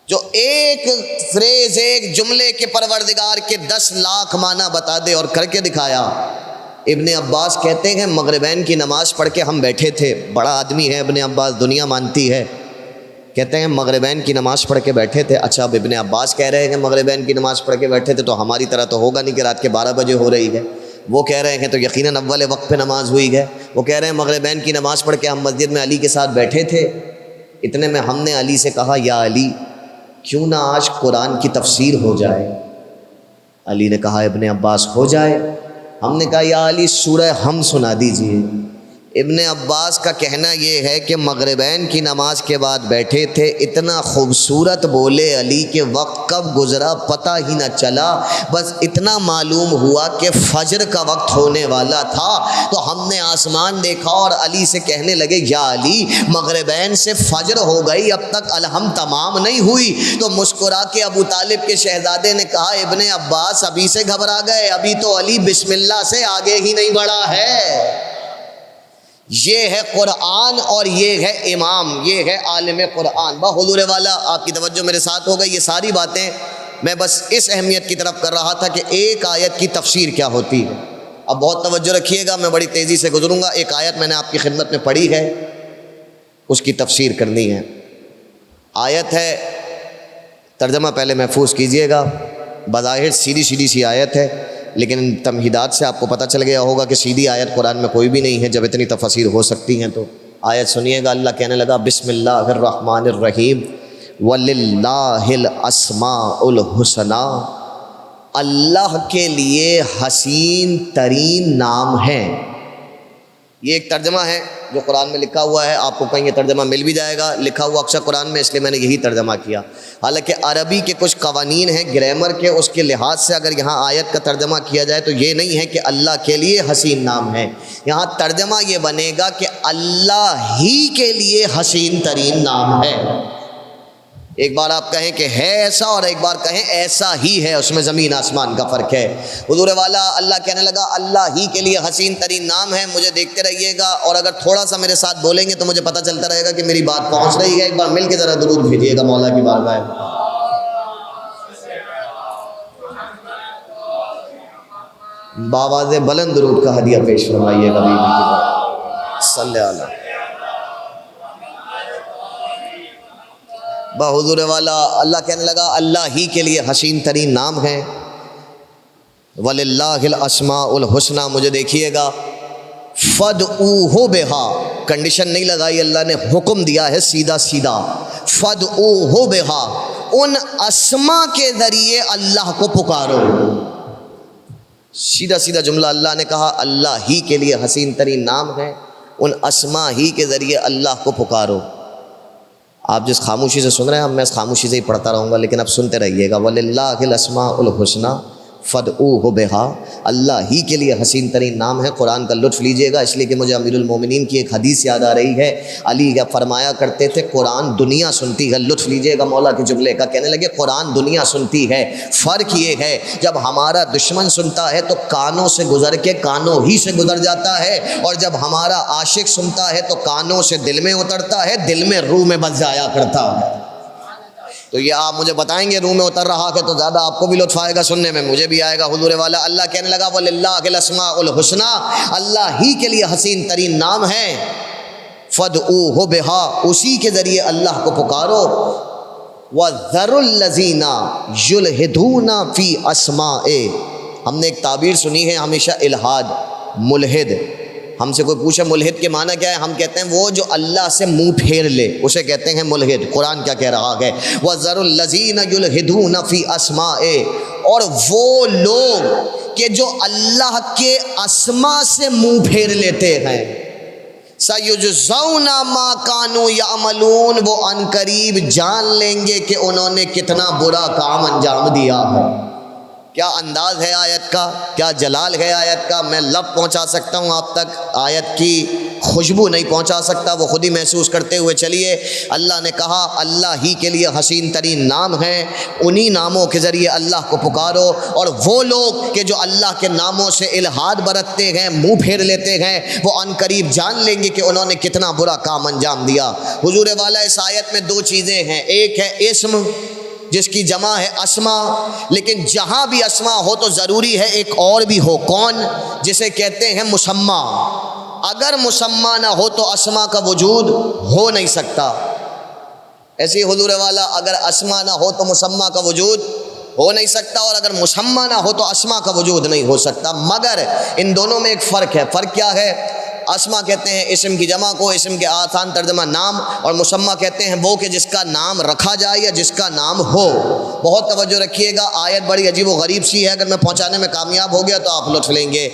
جو ایک فریز، ایک جملے کے پروردگار کے 10 لاکھ معنی بتا دے اور کر کے دکھایا. ابن عباس کہتے ہیں مغربین کی نماز پڑھ کے ہم بیٹھے تھے. بڑا آدمی ہے ابن عباس، دنیا مانتی ہے. کہتے ہیں مغربین کی نماز پڑھ کے بیٹھے تھے. اچھا اب ابن عباس کہہ رہے ہیں کہ مغربین کی نماز پڑھ کے بیٹھے تھے تو ہماری طرح تو ہوگا نہیں کہ رات کے 12 بجے ہو رہی ہے. وہ کہہ رہے ہیں تو یقیناً اول وقت پہ نماز ہوئی ہے. وہ کہہ رہے ہیں مغربین کی نماز پڑھ کے ہم مسجد میں علی کے ساتھ بیٹھے تھے. اتنے میں ہم نے علی سے کہا یا علی کیوں نہ آج قرآن کی تفسیر ہو جائے. علی نے کہا ابن عباس ہو جائے. ہم نے کہا یا علی سورہ ہم سنا دیجئے. ابن عباس کا کہنا یہ ہے کہ مغربین کی نماز کے بعد بیٹھے تھے، اتنا خوبصورت بولے علی کہ وقت کب گزرا پتہ ہی نہ چلا. بس اتنا معلوم ہوا کہ فجر کا وقت ہونے والا تھا تو ہم نے آسمان دیکھا اور علی سے کہنے لگے یا علی مغربین سے فجر ہو گئی، اب تک الحم تمام نہیں ہوئی. تو مسکرا کے ابو طالب کے شہزادے نے کہا ابن عباس ابھی سے گھبرا گئے، ابھی تو علی بسم اللہ سے آگے ہی نہیں بڑھا ہے. یہ ہے قرآن اور یہ ہے امام، یہ ہے عالم قرآن. با حضور والا آپ کی توجہ میرے ساتھ ہو گئی. یہ ساری باتیں میں بس اس اہمیت کی طرف کر رہا تھا کہ ایک آیت کی تفسیر کیا ہوتی ہے. اب بہت توجہ رکھیے گا، میں بڑی تیزی سے گزروں گا. ایک آیت میں نے آپ کی خدمت میں پڑھی ہے، اس کی تفسیر کرنی ہے. آیت ہے، ترجمہ پہلے محفوظ کیجئے گا. بظاہر سیدھی سیدھی سی آیت ہے، لیکن تمہیدات سے آپ کو پتہ چل گیا ہوگا کہ سیدھی آیت قرآن میں کوئی بھی نہیں ہے جب اتنی تفاسیر ہو سکتی ہیں. تو آیت سنیے گا. اللہ کہنے لگا بسم اللہ الرحمن الرحیم وَلِلَّهِ الْأَسْمَاءُ الْحُسْنَى. اللہ کے لیے حسین ترین نام ہیں. یہ ایک ترجمہ ہے جو قرآن میں لکھا ہوا ہے. آپ کو کہیں یہ ترجمہ مل بھی جائے گا، لکھا ہوا اکثر قرآن میں، اس لیے میں نے یہی ترجمہ کیا. حالانکہ عربی کے کچھ قوانین ہیں گرامر کے، اس کے لحاظ سے اگر یہاں آیت کا ترجمہ کیا جائے تو یہ نہیں ہے کہ اللہ کے لیے حسین نام ہے. یہاں ترجمہ یہ بنے گا کہ اللہ ہی کے لیے حسین ترین نام ہے. ایک بار آپ کہیں کہ ہے ایسا اور ایک بار کہیں ایسا ہی ہے، اس میں زمین آسمان کا فرق ہے. حضور والا اللہ کہنے لگا اللہ ہی کے لیے حسین ترین نام ہے. مجھے دیکھتے رہیے گا اور اگر تھوڑا سا میرے ساتھ بولیں گے تو مجھے پتہ چلتا رہے گا کہ میری بات پہنچ رہی ہے. ایک بار مل کے ذرا درود بھیجیے گا مولا کی بارگاہ میں. باواز بلند درود کا ہدیہ پیش فرمائیے گا بیوی کی بات. صلی اللہ با حضور والا اللہ کہنے لگا اللہ ہی کے لیے حسین ترین نام ہیں. وَلِلَّهِ الْأَسْمَاءُ الْحُسْنَى. مجھے دیکھیے گا فَادْعُوهُ بِهَا، کنڈیشن نہیں لگائی، اللہ نے حکم دیا ہے سیدھا سیدھا. فَادْعُوهُ بِهَا، ان اسماء کے ذریعے اللہ کو پکارو. سیدھا سیدھا جملہ اللہ نے کہا اللہ ہی کے لیے حسین ترین نام ہے، ان اسماء ہی کے ذریعے اللہ کو پکارو. آپ جس خاموشی سے سن رہے ہیں میں اس خاموشی سے ہی پڑھتا رہوں گا، لیکن اب سنتے رہیے گا. وَلِلَّهِ الْأَسْمَاءُ الْحُسْنَى فَادْعُوهُ بِهَا. اللہ ہی کے لیے حسین ترین نام ہے. قرآن کا لطف لیجئے گا، اس لیے کہ مجھے امیر المومنین کی ایک حدیث یاد آ رہی ہے. علی فرمایا کرتے تھے قرآن دنیا سنتی ہے. لطف لیجئے گا مولا کے جملے کا. کہنے لگے قرآن دنیا سنتی ہے، فرق یہ ہے جب ہمارا دشمن سنتا ہے تو کانوں سے گزر کے کانوں ہی سے گزر جاتا ہے، اور جب ہمارا عاشق سنتا ہے تو کانوں سے دل میں اترتا ہے، دل میں روح میں بس جایا کرتا ہے. تو یہ آپ مجھے بتائیں گے روح میں اتر رہا ہے تو زیادہ آپ کو بھی لطف آئے گا سننے میں، مجھے بھی آئے گا. حضور والا اللہ کہنے لگا وَلِلَّهِ الْأَسْمَاءُ الْحُسْنَى، اللہ ہی کے لیے حسین ترین نام ہیں. فَادْعُوهُ بِهَا، اسی کے ذریعے اللہ کو پکارو. وَذَرُ الَّذِينَ يُلْحِدُونَ فِي أَسْمَائِهِ. ہم نے ایک تعبیر سنی ہے ہمیشہ، الہاد، ملحد. ہم سے کوئی پوچھے ملحد کے معنی کیا ہے، ہم کہتے ہیں وہ جو اللہ سے منہ پھیر لے اسے کہتے ہیں ملحد. قرآن کیا کہہ رہا ہے؟ وَذَرُ الَّذِينَ يُلْحِدُونَ فِي أَسْمَائِهِ. اور وہ لوگ کہ جو اللہ کے اسما سے منہ پھیر لیتے ہیں. سَيُجْزَوْنَ مَا كَانُوا يَعْمَلُونَ. وہ عنقریب جان لیں گے کہ انہوں نے کتنا برا کام انجام دیا ہے. کیا انداز ہے آیت کا، کیا جلال ہے آیت کا. میں لب پہنچا سکتا ہوں آپ تک، آیت کی خوشبو نہیں پہنچا سکتا، وہ خود ہی محسوس کرتے ہوئے چلیے. اللہ نے کہا اللہ ہی کے لیے حسین ترین نام ہیں، انہی ناموں کے ذریعے اللہ کو پکارو. اور وہ لوگ کہ جو اللہ کے ناموں سے الہاد برتتے ہیں، منہ پھیر لیتے ہیں، وہ عنقریب جان لیں گے کہ انہوں نے کتنا برا کام انجام دیا. حضور والا اس آیت میں دو چیزیں ہیں، ایک ہے اسم جس کی جمع ہے اسما، لیکن جہاں بھی اسما ہو تو ضروری ہے ایک اور بھی ہو. کون؟ جسے کہتے ہیں مسمى. اگر مسمى نہ ہو تو اسما کا وجود ہو نہیں سکتا. ایسے ہی حضور والا اگر اسما نہ ہو تو مسمى کا وجود ہو نہیں سکتا، اور اگر مسمى نہ ہو تو اسما کا وجود نہیں ہو سکتا. مگر ان دونوں میں ایک فرق ہے. فرق کیا ہے؟ اسما کہتے ہیں اسم کی جمع کو، اسم کے آسان ترجمہ نام، اور مسمى کہتے ہیں وہ کہ جس کا نام رکھا جائے یا جس کا نام ہو. بہت توجہ رکھیے گا، آیت بڑی عجیب و غریب سی ہے، اگر میں پہنچانے میں کامیاب ہو گیا تو آپ لطف لیں گے.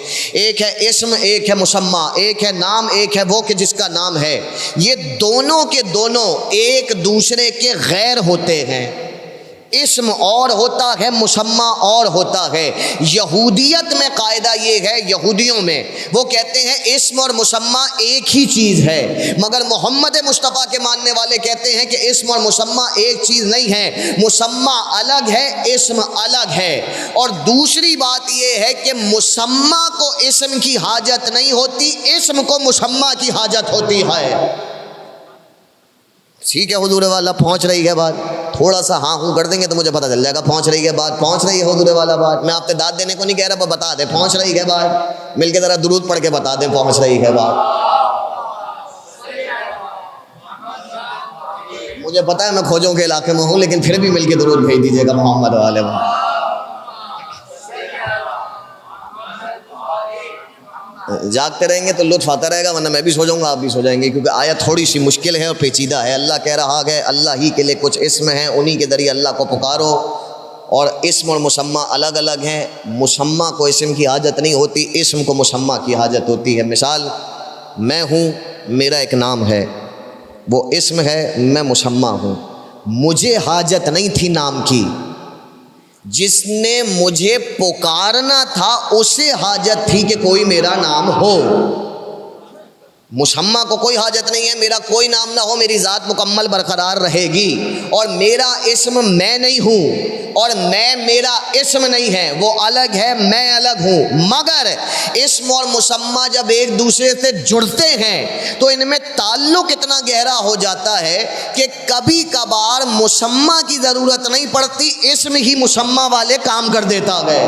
ایک ہے اسم، ایک ہے مسمى، ایک ہے نام، ایک ہے وہ کہ جس کا نام ہے. یہ دونوں کے دونوں ایک دوسرے کے غیر ہوتے ہیں. اسم اور ہوتا ہے، مسمى اور ہوتا ہے. یہودیت میں قاعدہ یہ ہے، یہودیوں میں وہ کہتے ہیں اسم اور مسمى ایک ہی چیز ہے، مگر محمد مصطفیٰ کے ماننے والے کہتے ہیں کہ اسم اور مسمى ایک چیز نہیں ہے، مسمى الگ ہے، اسم الگ ہے. اور دوسری بات یہ ہے کہ مسمى کو اسم کی حاجت نہیں ہوتی، اسم کو مسمى کی حاجت ہوتی ہے. ٹھیک ہے حضور والا، پہنچ رہی ہے بات؟ تھوڑا سا ہاں ہوں کر دیں گے تو مجھے پتہ چل جائے گا پہنچ رہی ہے بات. پہنچ رہی ہے حضور والا بات. میں آپ سے داد دینے کو نہیں کہہ رہا، پر بتا دیں پہنچ رہی ہے بات. مل کے ذرا درود پڑھ کے بتا دیں پہنچ رہی ہے بات. مجھے پتا ہے میں کھوجوں کے علاقے میں ہوں، لیکن پھر بھی مل کے درود بھیج دیجیے گا محمد والے. جاگتے رہیں گے تو لطف آتا رہے گا، ورنہ میں بھی سو جاؤں گا، آپ بھی سو جائیں گے، کیونکہ آیت تھوڑی سی مشکل ہے اور پیچیدہ ہے. اللہ کہہ رہا ہے اللہ ہی کے لیے کچھ اسم ہیں، انہی کے ذریعے اللہ کو پکارو. اور اسم اور مسمى الگ الگ ہیں. مسمى کو اسم کی حاجت نہیں ہوتی، اسم کو مسمى کی حاجت ہوتی ہے. مثال، میں ہوں، میرا ایک نام ہے، وہ اسم ہے، میں مسمى ہوں. مجھے حاجت نہیں تھی نام کی، جس نے مجھے پکارنا تھا اسے حاجت تھی کہ کوئی میرا نام ہو. مسمى کو کوئی حاجت نہیں ہے، میرا کوئی نام نہ ہو، میری ذات مکمل برقرار رہے گی. اور میرا اسم میں نہیں ہوں، اور میں میرا اسم نہیں ہے، وہ الگ ہے، میں الگ ہوں. مگر اسم اور مسمى جب ایک دوسرے سے جڑتے ہیں تو ان میں تعلق اتنا گہرا ہو جاتا ہے کہ کبھی کبھار مسمى کی ضرورت نہیں پڑتی، اسم ہی مسمى والے کام کر دیتا ہے.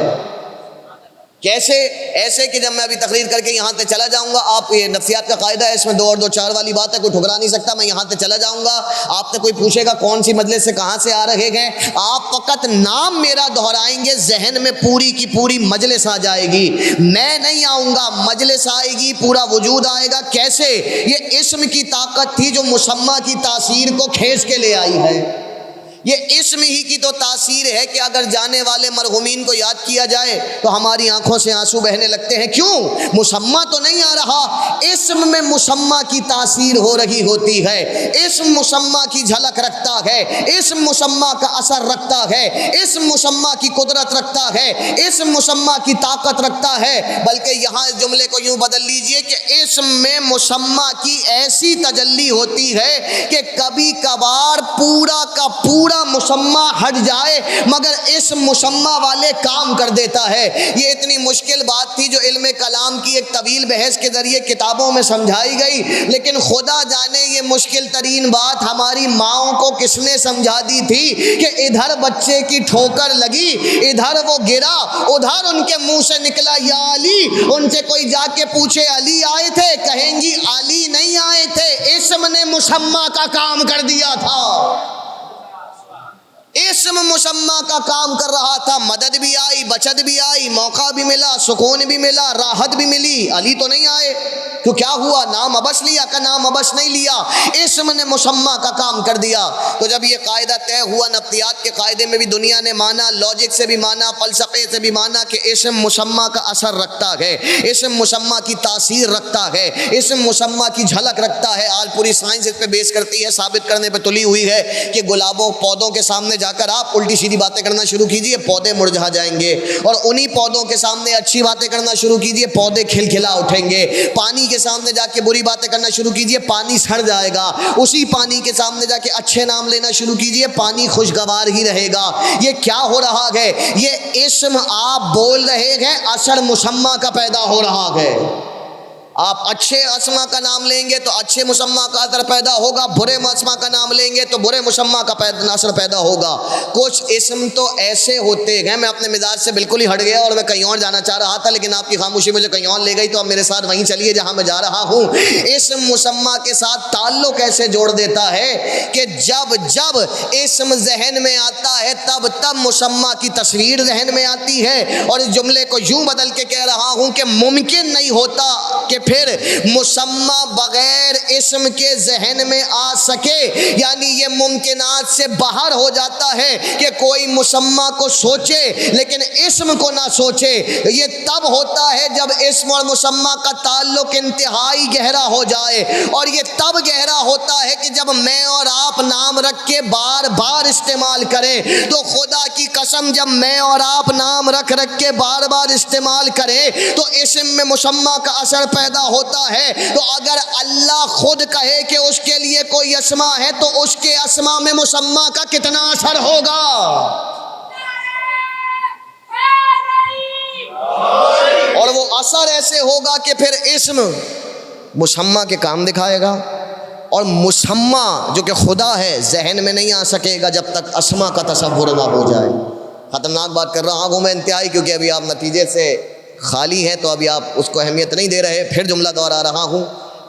کیسے؟ ایسے کہ جب میں ابھی تقریر کر کے یہاں سے چلا جاؤں گا، آپ یہ نفسیات کا قاعدہ ہے، اس میں 2 اور 2 4 والی بات ہے، کوئی ٹھکرا نہیں سکتا. میں یہاں سے چلا جاؤں گا، آپ سے کوئی پوچھے گا کون سی مجلس سے کہاں سے آ رہے ہیں، آپ فقط نام میرا دہرائیں گے، ذہن میں پوری کی پوری مجلس آ جائے گی. میں نہیں آؤں گا، مجلس آئے گی، پورا وجود آئے گا. کیسے؟ یہ اسم کی طاقت تھی جو مسمى کی تاثیر کو کھینچ کے لے آئی ہے. یہ اسم ہی کی تو تاثیر ہے کہ اگر جانے والے مرحومین کو یاد کیا جائے تو ہماری آنکھوں سے آنسو بہنے لگتے ہیں. کیوں؟ مسمى تو نہیں آ رہا، اسم میں مسمى کی تاثیر ہو رہی ہوتی ہے. اسم مسمى کی جھلک رکھتا ہے، اسم مسمى کا اثر رکھتا ہے، اسم مسمى کی قدرت رکھتا ہے، اسم مسمى کی طاقت رکھتا ہے. بلکہ یہاں اس جملے کو یوں بدل لیجئے کہ اسم میں مسمى کی ایسی تجلی ہوتی ہے کہ کبھی کبھار پورا کا پورا مسمى ہٹ جائے مگر اسم مسمى والے کام کر دیتا ہے. یہ اتنی مشکل بات تھی جو علم کلام کی ایک طویل بحث کے ذریعے کتابوں میں سمجھائی گئی، لیکن خدا جانے یہ مشکل ترین بات ہماری ماؤں کو کس نے سمجھا دی تھی کہ ادھر بچے کی ٹھوکر لگی، ادھر وہ گرا، ادھر ان کے منہ سے نکلا یا علی. ان سے کوئی جا کے پوچھے علی آئے تھے، کہیں گی علی نہیں آئے تھے، اسم نے مسمى کا کام کر دیا تھا. اسم مسمہ کا کام کر رہا تھا، مدد بھی آئی، بچت بھی آئی، موقع بھی ملا، سکون بھی ملا، راحت بھی ملی۔ علی تو نہیں آئے، تو کیا ہوا؟ نام ابش لیا کا نام ابش نہیں لیا، اسم نے مسمہ کا کام کر دیا۔ تو جب یہ قاعدہ طے ہوا، نفسیات کے قاعدے میں بھی دنیا نے مانا، لاجک سے بھی مانا، فلسفے سے بھی مانا کہ اسم مسمہ کا اثر رکھتا ہے، اسم مسمہ کی تاثیر رکھتا ہے، اسم مسمہ کی جھلک رکھتا ہے۔ آج پوری سائنس اس پہ بیس کرتی ہے، ثابت کرنے پہ تلی ہوئی ہے کہ گلابوں پودوں کے سامنے جا کر آپ الٹی سیدھی باتیں کرنا شروع کیجئے، پودے مرجھا جائیں گے، اور انہی پودوں کے سامنے اچھی باتیں کرنا شروع کیجئے، پودے کھلکھلا اٹھیں گے۔ پانی کے سامنے جا کے بری باتیں کرنا شروع کیجئے، پانی سڑ جائے گا۔ اسی پانی کے سامنے جا کے اچھے نام لینا شروع کیجئے، پانی خوشگوار ہی رہے گا۔ یہ کیا ہو رہا ہے؟ یہ اسم آپ بول رہے ہیں، اثر مسمہ کا پیدا ہو رہا ہے۔ آپ اچھے اسما کا نام لیں گے تو اچھے مسمہ کا اثر پیدا ہوگا، برے اسما کا نام لیں گے تو برے مسمہ کا اثر پیدا ہوگا۔ کچھ اسم تو ایسے ہوتے ہیں، میں اپنے مزاج سے بالکل ہی ہٹ گیا اور میں کہیں اور جانا چاہ رہا تھا، لیکن آپ کی خاموشی مجھے کہیں اور لے گئی، تو اب میرے ساتھ وہیں چلیے جہاں میں جا رہا ہوں۔ اسم مسمہ کے ساتھ تعلق ایسے جوڑ دیتا ہے کہ جب جب اسم ذہن میں آتا ہے تب تب مسمہ کی تصویر ذہن میں آتی ہے۔ اور اس جملے کو یوں بدل کے کہہ رہا ہوں کہ ممکن نہیں ہوتا کہ پھر مسمہ بغیر اسم کے ذہن میں آ سکے، یعنی یہ ممکنات سے باہر ہو جاتا ہے کہ کوئی مسمہ کو سوچے لیکن اسم کو نہ سوچے۔ یہ تب ہوتا ہے جب اسم اور مسمہ کا تعلق انتہائی گہرا ہو جائے، اور یہ تب گہرا ہوتا ہے کہ جب میں اور آپ نام رکھ کے بار بار استعمال کریں۔ تو خدا کی قسم جب میں اور آپ نام رکھ کے بار بار استعمال کریں تو اسم میں مسمہ کا اثر پیدا ہوتا ہے۔ تو اگر اللہ خود کہے کہ اس کے لیے کوئی اسما ہے تو اس کے اسما میں مسمہ کا کتنا اثر ہوگا؟ اور وہ اثر ایسے ہوگا کہ پھر اسم مسمہ کے کام دکھائے گا، اور مسمہ جو کہ خدا ہے ذہن میں نہیں آ سکے گا جب تک اسما کا تصور نہ ہو جائے۔ خطرناک بات کر رہا ہوں میں انتہائی، کیونکہ ابھی آپ نتیجے سے خالی ہیں تو ابھی آپ اس کو اہمیت نہیں دے رہے۔ پھر جملہ دوہرا رہا ہوں،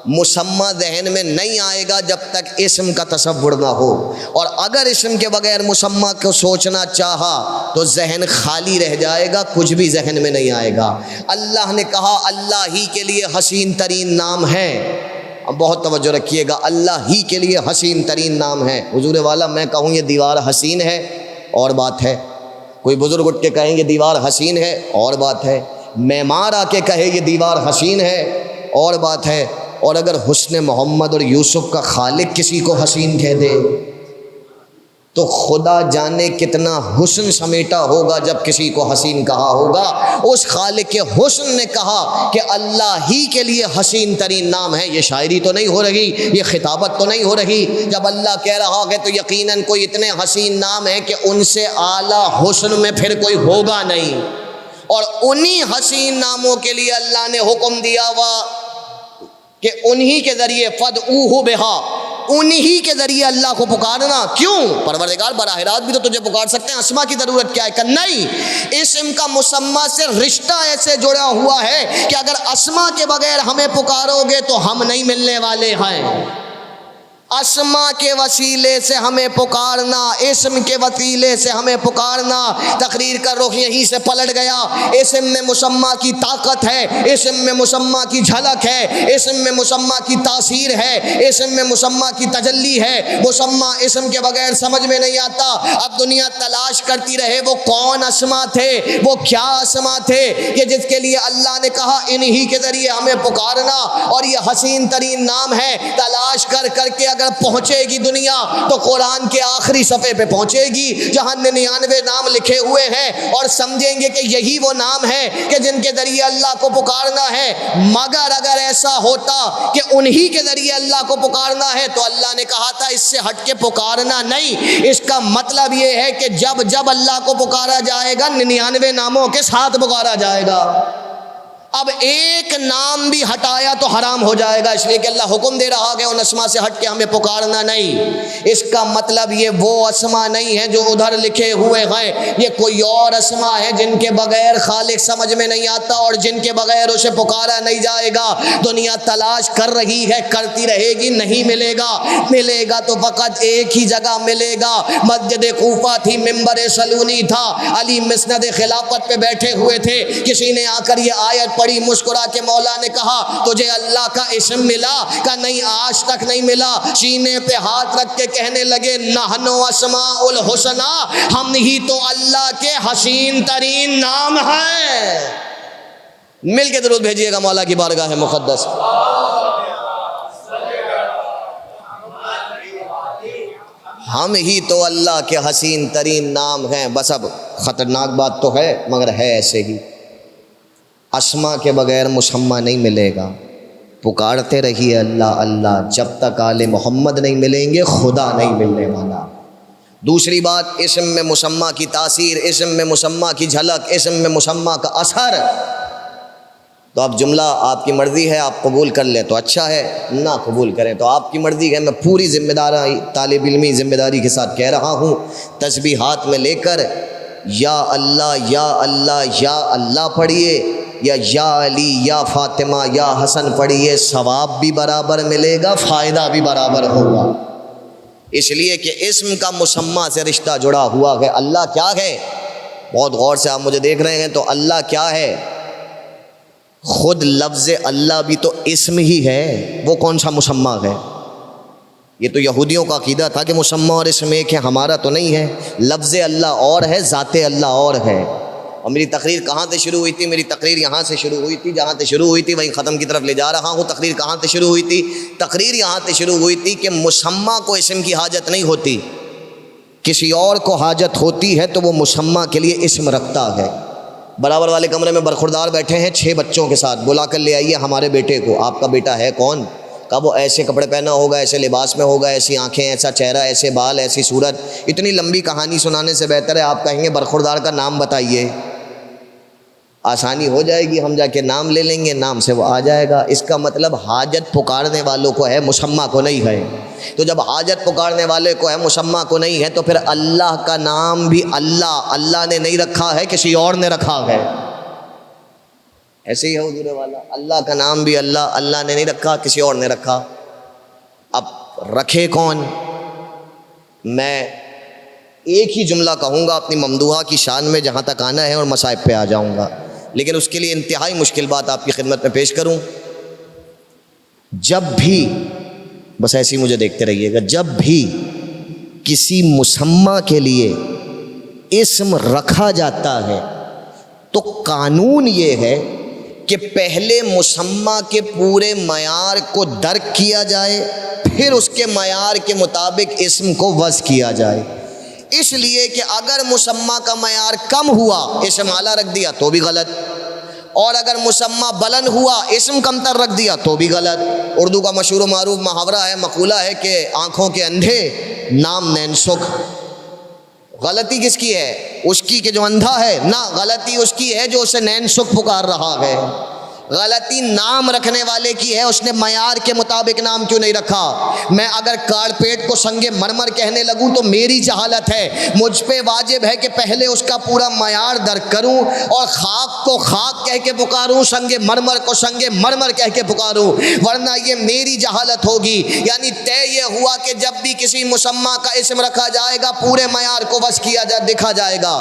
مسمہ ذہن میں نہیں آئے گا جب تک اسم کا تصور نہ ہو، اور اگر اسم کے بغیر مسمہ کو سوچنا چاہا تو ذہن خالی رہ جائے گا، کچھ بھی ذہن میں نہیں آئے گا۔ اللہ نے کہا اللہ ہی کے لیے حسین ترین نام ہے، اب بہت توجہ رکھیے گا، اللہ ہی کے لیے حسین ترین نام ہے۔ حضور والا میں کہوں یہ دیوار حسین ہے اور بات ہے، کوئی بزرگ اٹھ کے کہیں یہ دیوار حسین ہے اور بات ہے، معمار آ کے کہے یہ دیوار حسین ہے اور بات ہے، اور اگر حسن محمد اور یوسف کا خالق کسی کو حسین کہہ دے تو خدا جانے کتنا حسن سمیٹا ہوگا جب کسی کو حسین کہا ہوگا۔ اس خالق کے حسن نے کہا کہ اللہ ہی کے لیے حسین ترین نام ہے۔ یہ شاعری تو نہیں ہو رہی، یہ خطابت تو نہیں ہو رہی۔ جب اللہ کہہ رہا ہے تو یقیناً کوئی اتنے حسین نام ہے کہ ان سے اعلیٰ حسن میں پھر کوئی ہوگا نہیں، اور انہی حسین ناموں کے لیے اللہ نے حکم دیا ہوا کہ انہی کے ذریعے فدعوہ بہا، انہی کے ذریعے اللہ کو پکارنا۔ کیوں؟ پروردگار براہ راست بھی تو تجھے پکار سکتے ہیں، اسما کی ضرورت کیا ہے؟ کہ نہیں، اسم کا مسمہ سے رشتہ ایسے جڑا ہوا ہے کہ اگر اسما کے بغیر ہمیں پکارو گے تو ہم نہیں ملنے والے ہیں۔ اسما کے وسیلے سے ہمیں پکارنا، اسم کے وسیلے سے ہمیں پکارنا۔ تقریر کا رخ یہیں سے پلٹ گیا۔ اسم میں مسمہ کی طاقت ہے، اسم میں مسمہ کی جھلک ہے، اسم میں مسمہ کی تاثیر ہے، اسم میں مسمہ کی تجلی ہے۔ مسمہ اسم کے بغیر سمجھ میں نہیں آتا۔ اب دنیا تلاش کرتی رہے وہ کون اسما تھے، وہ کیا اسما تھے کہ جس کے لیے اللہ نے کہا انہی کے ذریعے ہمیں پکارنا، اور یہ حسین ترین نام ہے۔ تلاش کر کر کے اگر پہنچے گی دنیا تو قرآن کے آخری صفحے پہ پہنچے گی جہاں 99 نام لکھے ہوئے ہیں، اور سمجھیں گے کہ یہی وہ نام ہے کہ جن کے ذریعے اللہ کو پکارنا ہے۔ مگر اگر ایسا ہوتا کہ انہی کے ذریعے اللہ کو پکارنا ہے تو اللہ نے کہا تھا اس سے ہٹ کے پکارنا نہیں۔ اس کا مطلب یہ ہے کہ جب جب اللہ کو پکارا جائے گا 99 ناموں کے ساتھ پکارا جائے گا۔ اب ایک نام بھی ہٹایا تو حرام ہو جائے گا، اس لیے کہ اللہ حکم دے رہا ہے ان اسما سے ہٹ کے ہمیں پکارنا نہیں۔ اس کا مطلب یہ وہ اسما نہیں ہے جو ادھر لکھے ہوئے ہیں، یہ کوئی اور اسما ہے جن کے بغیر خالق سمجھ میں نہیں آتا اور جن کے بغیر اسے پکارا نہیں جائے گا۔ دنیا تلاش کر رہی ہے، کرتی رہے گی، نہیں ملے گا۔ ملے گا تو فقط ایک ہی جگہ ملے گا، مسجد کوفہ تھی، منبر سلونی تھا، علی مسند خلافت پہ بیٹھے ہوئے تھے، کسی نے آ کر یہ آیت پڑھی، مسکرا کے مولا نے کہا تجھے اللہ کا اسم ملا؟ کہ نہیں، آج تک نہیں ملا۔ سینے پہ ہاتھ رکھ کے کہنے لگے نحنو اسماء الحسنی، ہم ہی تو اللہ کے حسین ترین نام ہیں۔ مل کے درود بھیجیے گا مولا کی بارگاہ مقدس۔ ہم ہی تو اللہ کے حسین ترین نام ہیں۔ بس اب خطرناک بات تو ہے مگر ہے ایسے ہی، اسما کے بغیر مسمہ نہیں ملے گا۔ پکارتے رہیے اللہ اللہ، جب تک آل محمد نہیں ملیں گے خدا نہیں ملنے والا۔ دوسری بات، اسم میں مسمہ کی تاثیر، اسم میں مسمہ کی جھلک، اسم میں مسمہ کا اثر۔ تو اب جملہ آپ کی مرضی ہے، آپ قبول کر لیں تو اچھا ہے، نہ قبول کریں تو آپ کی مرضی ہے۔ میں پوری ذمہ داری، طالب علمی ذمہ داری کے ساتھ کہہ رہا ہوں، تسبیح ہاتھ میں لے کر یا اللہ یا اللہ یا اللہ پڑھیے، یا علی یا فاطمہ یا حسن پڑھیے، ثواب بھی برابر ملے گا، فائدہ بھی برابر ہوگا۔ اس لیے کہ اسم کا مسمہ سے رشتہ جڑا ہوا ہے۔ اللہ کیا ہے؟ بہت غور سے آپ مجھے دیکھ رہے ہیں، تو اللہ کیا ہے؟ خود لفظ اللہ بھی تو اسم ہی ہے، وہ کون سا مسمہ ہے؟ یہ تو یہودیوں کا عقیدہ تھا کہ مسمہ اور اسم ایک ہے، ہمارا تو نہیں ہے۔ لفظ اللہ اور ہے، ذات اللہ اور ہے۔ اور میری تقریر کہاں سے شروع ہوئی تھی؟ میری تقریر یہاں سے شروع ہوئی تھی، جہاں سے شروع ہوئی تھی وہیں ختم کی طرف لے جا رہا ہوں۔ تقریر کہاں سے شروع ہوئی تھی؟ تقریر یہاں سے شروع ہوئی تھی کہ مسمہ کو اسم کی حاجت نہیں ہوتی، کسی اور کو حاجت ہوتی ہے تو وہ مسمہ کے لیے اسم رکھتا ہے۔ برابر والے کمرے میں برخوردار بیٹھے ہیں 6 بچوں کے ساتھ، بلا کر لے آئیے ہمارے بیٹے کو۔ آپ کا بیٹا ہے کون؟ کہا وہ ایسے کپڑے پہنا ہوگا، ایسے لباس میں ہوگا، ایسی آنکھیں، ایسا چہرہ، ایسے بال، ایسی صورت۔ اتنی لمبی کہانی سنانے سے بہتر ہے آپ کہیں گے برخوردار کا نام بتائیے، آسانی ہو جائے گی، ہم جا کے نام لے لیں گے، نام سے وہ آ جائے گا۔ اس کا مطلب حاجت پکارنے والوں کو ہے، مسمہ کو نہیں ہے۔ تو جب حاجت پکارنے والے کو ہے، مسمہ کو نہیں ہے، تو پھر اللہ کا نام بھی اللہ نے نہیں رکھا ہے، کسی اور نے رکھا ہے۔ ایسے ہی ہے حضور والا، اللہ کا نام بھی اللہ نے نہیں رکھا، کسی اور نے رکھا۔ اب رکھے کون؟ میں ایک ہی جملہ کہوں گا اپنی ممدوحہ کی شان میں، جہاں تک آنا ہے، اور مصائب پہ آ جاؤں گا، لیکن اس کے لیے انتہائی مشکل بات آپ کی خدمت میں پیش کروں۔ جب بھی، بس ایسے ہی مجھے دیکھتے رہیے گا، جب بھی کسی مسمہ کے لیے اسم رکھا جاتا ہے تو قانون یہ ہے کہ پہلے مسمہ کے پورے معیار کو درک کیا جائے، پھر اس کے معیار کے مطابق اسم کو وضع کیا جائے۔ اس لیے کہ اگر مسمہ کا معیار کم ہوا، اسم اعلیٰ رکھ دیا تو بھی غلط، اور اگر مسمہ بلند ہوا، اسم کمتر رکھ دیا تو بھی غلط۔ اردو کا مشہور و معروف محاورہ ہے، مقولہ ہے کہ آنکھوں کے اندھے نام نین سکھ۔ غلطی کس کی ہے؟ اس کی کہ جو اندھا ہے؟ نہ، غلطی اس کی ہے جو اسے نین سکھ پکار رہا ہے۔ غلطی نام رکھنے والے کی ہے، اس نے معیار کے مطابق نام کیوں نہیں رکھا؟ میں اگر کارپیٹ کو سنگ مرمر کہنے لگوں تو میری جہالت ہے، مجھ پہ واجب ہے کہ پہلے اس کا پورا معیار درک کروں، اور خاک کو خاک کہہ کے پکاروں، سنگ مرمر کو سنگ مرمر کہہ کے پکاروں، ورنہ یہ میری جہالت ہوگی۔ یعنی طے یہ ہوا کہ جب بھی کسی مسمہ کا اسم رکھا جائے گا، پورے معیار کو وضع کیا جائے، دیکھا جائے گا۔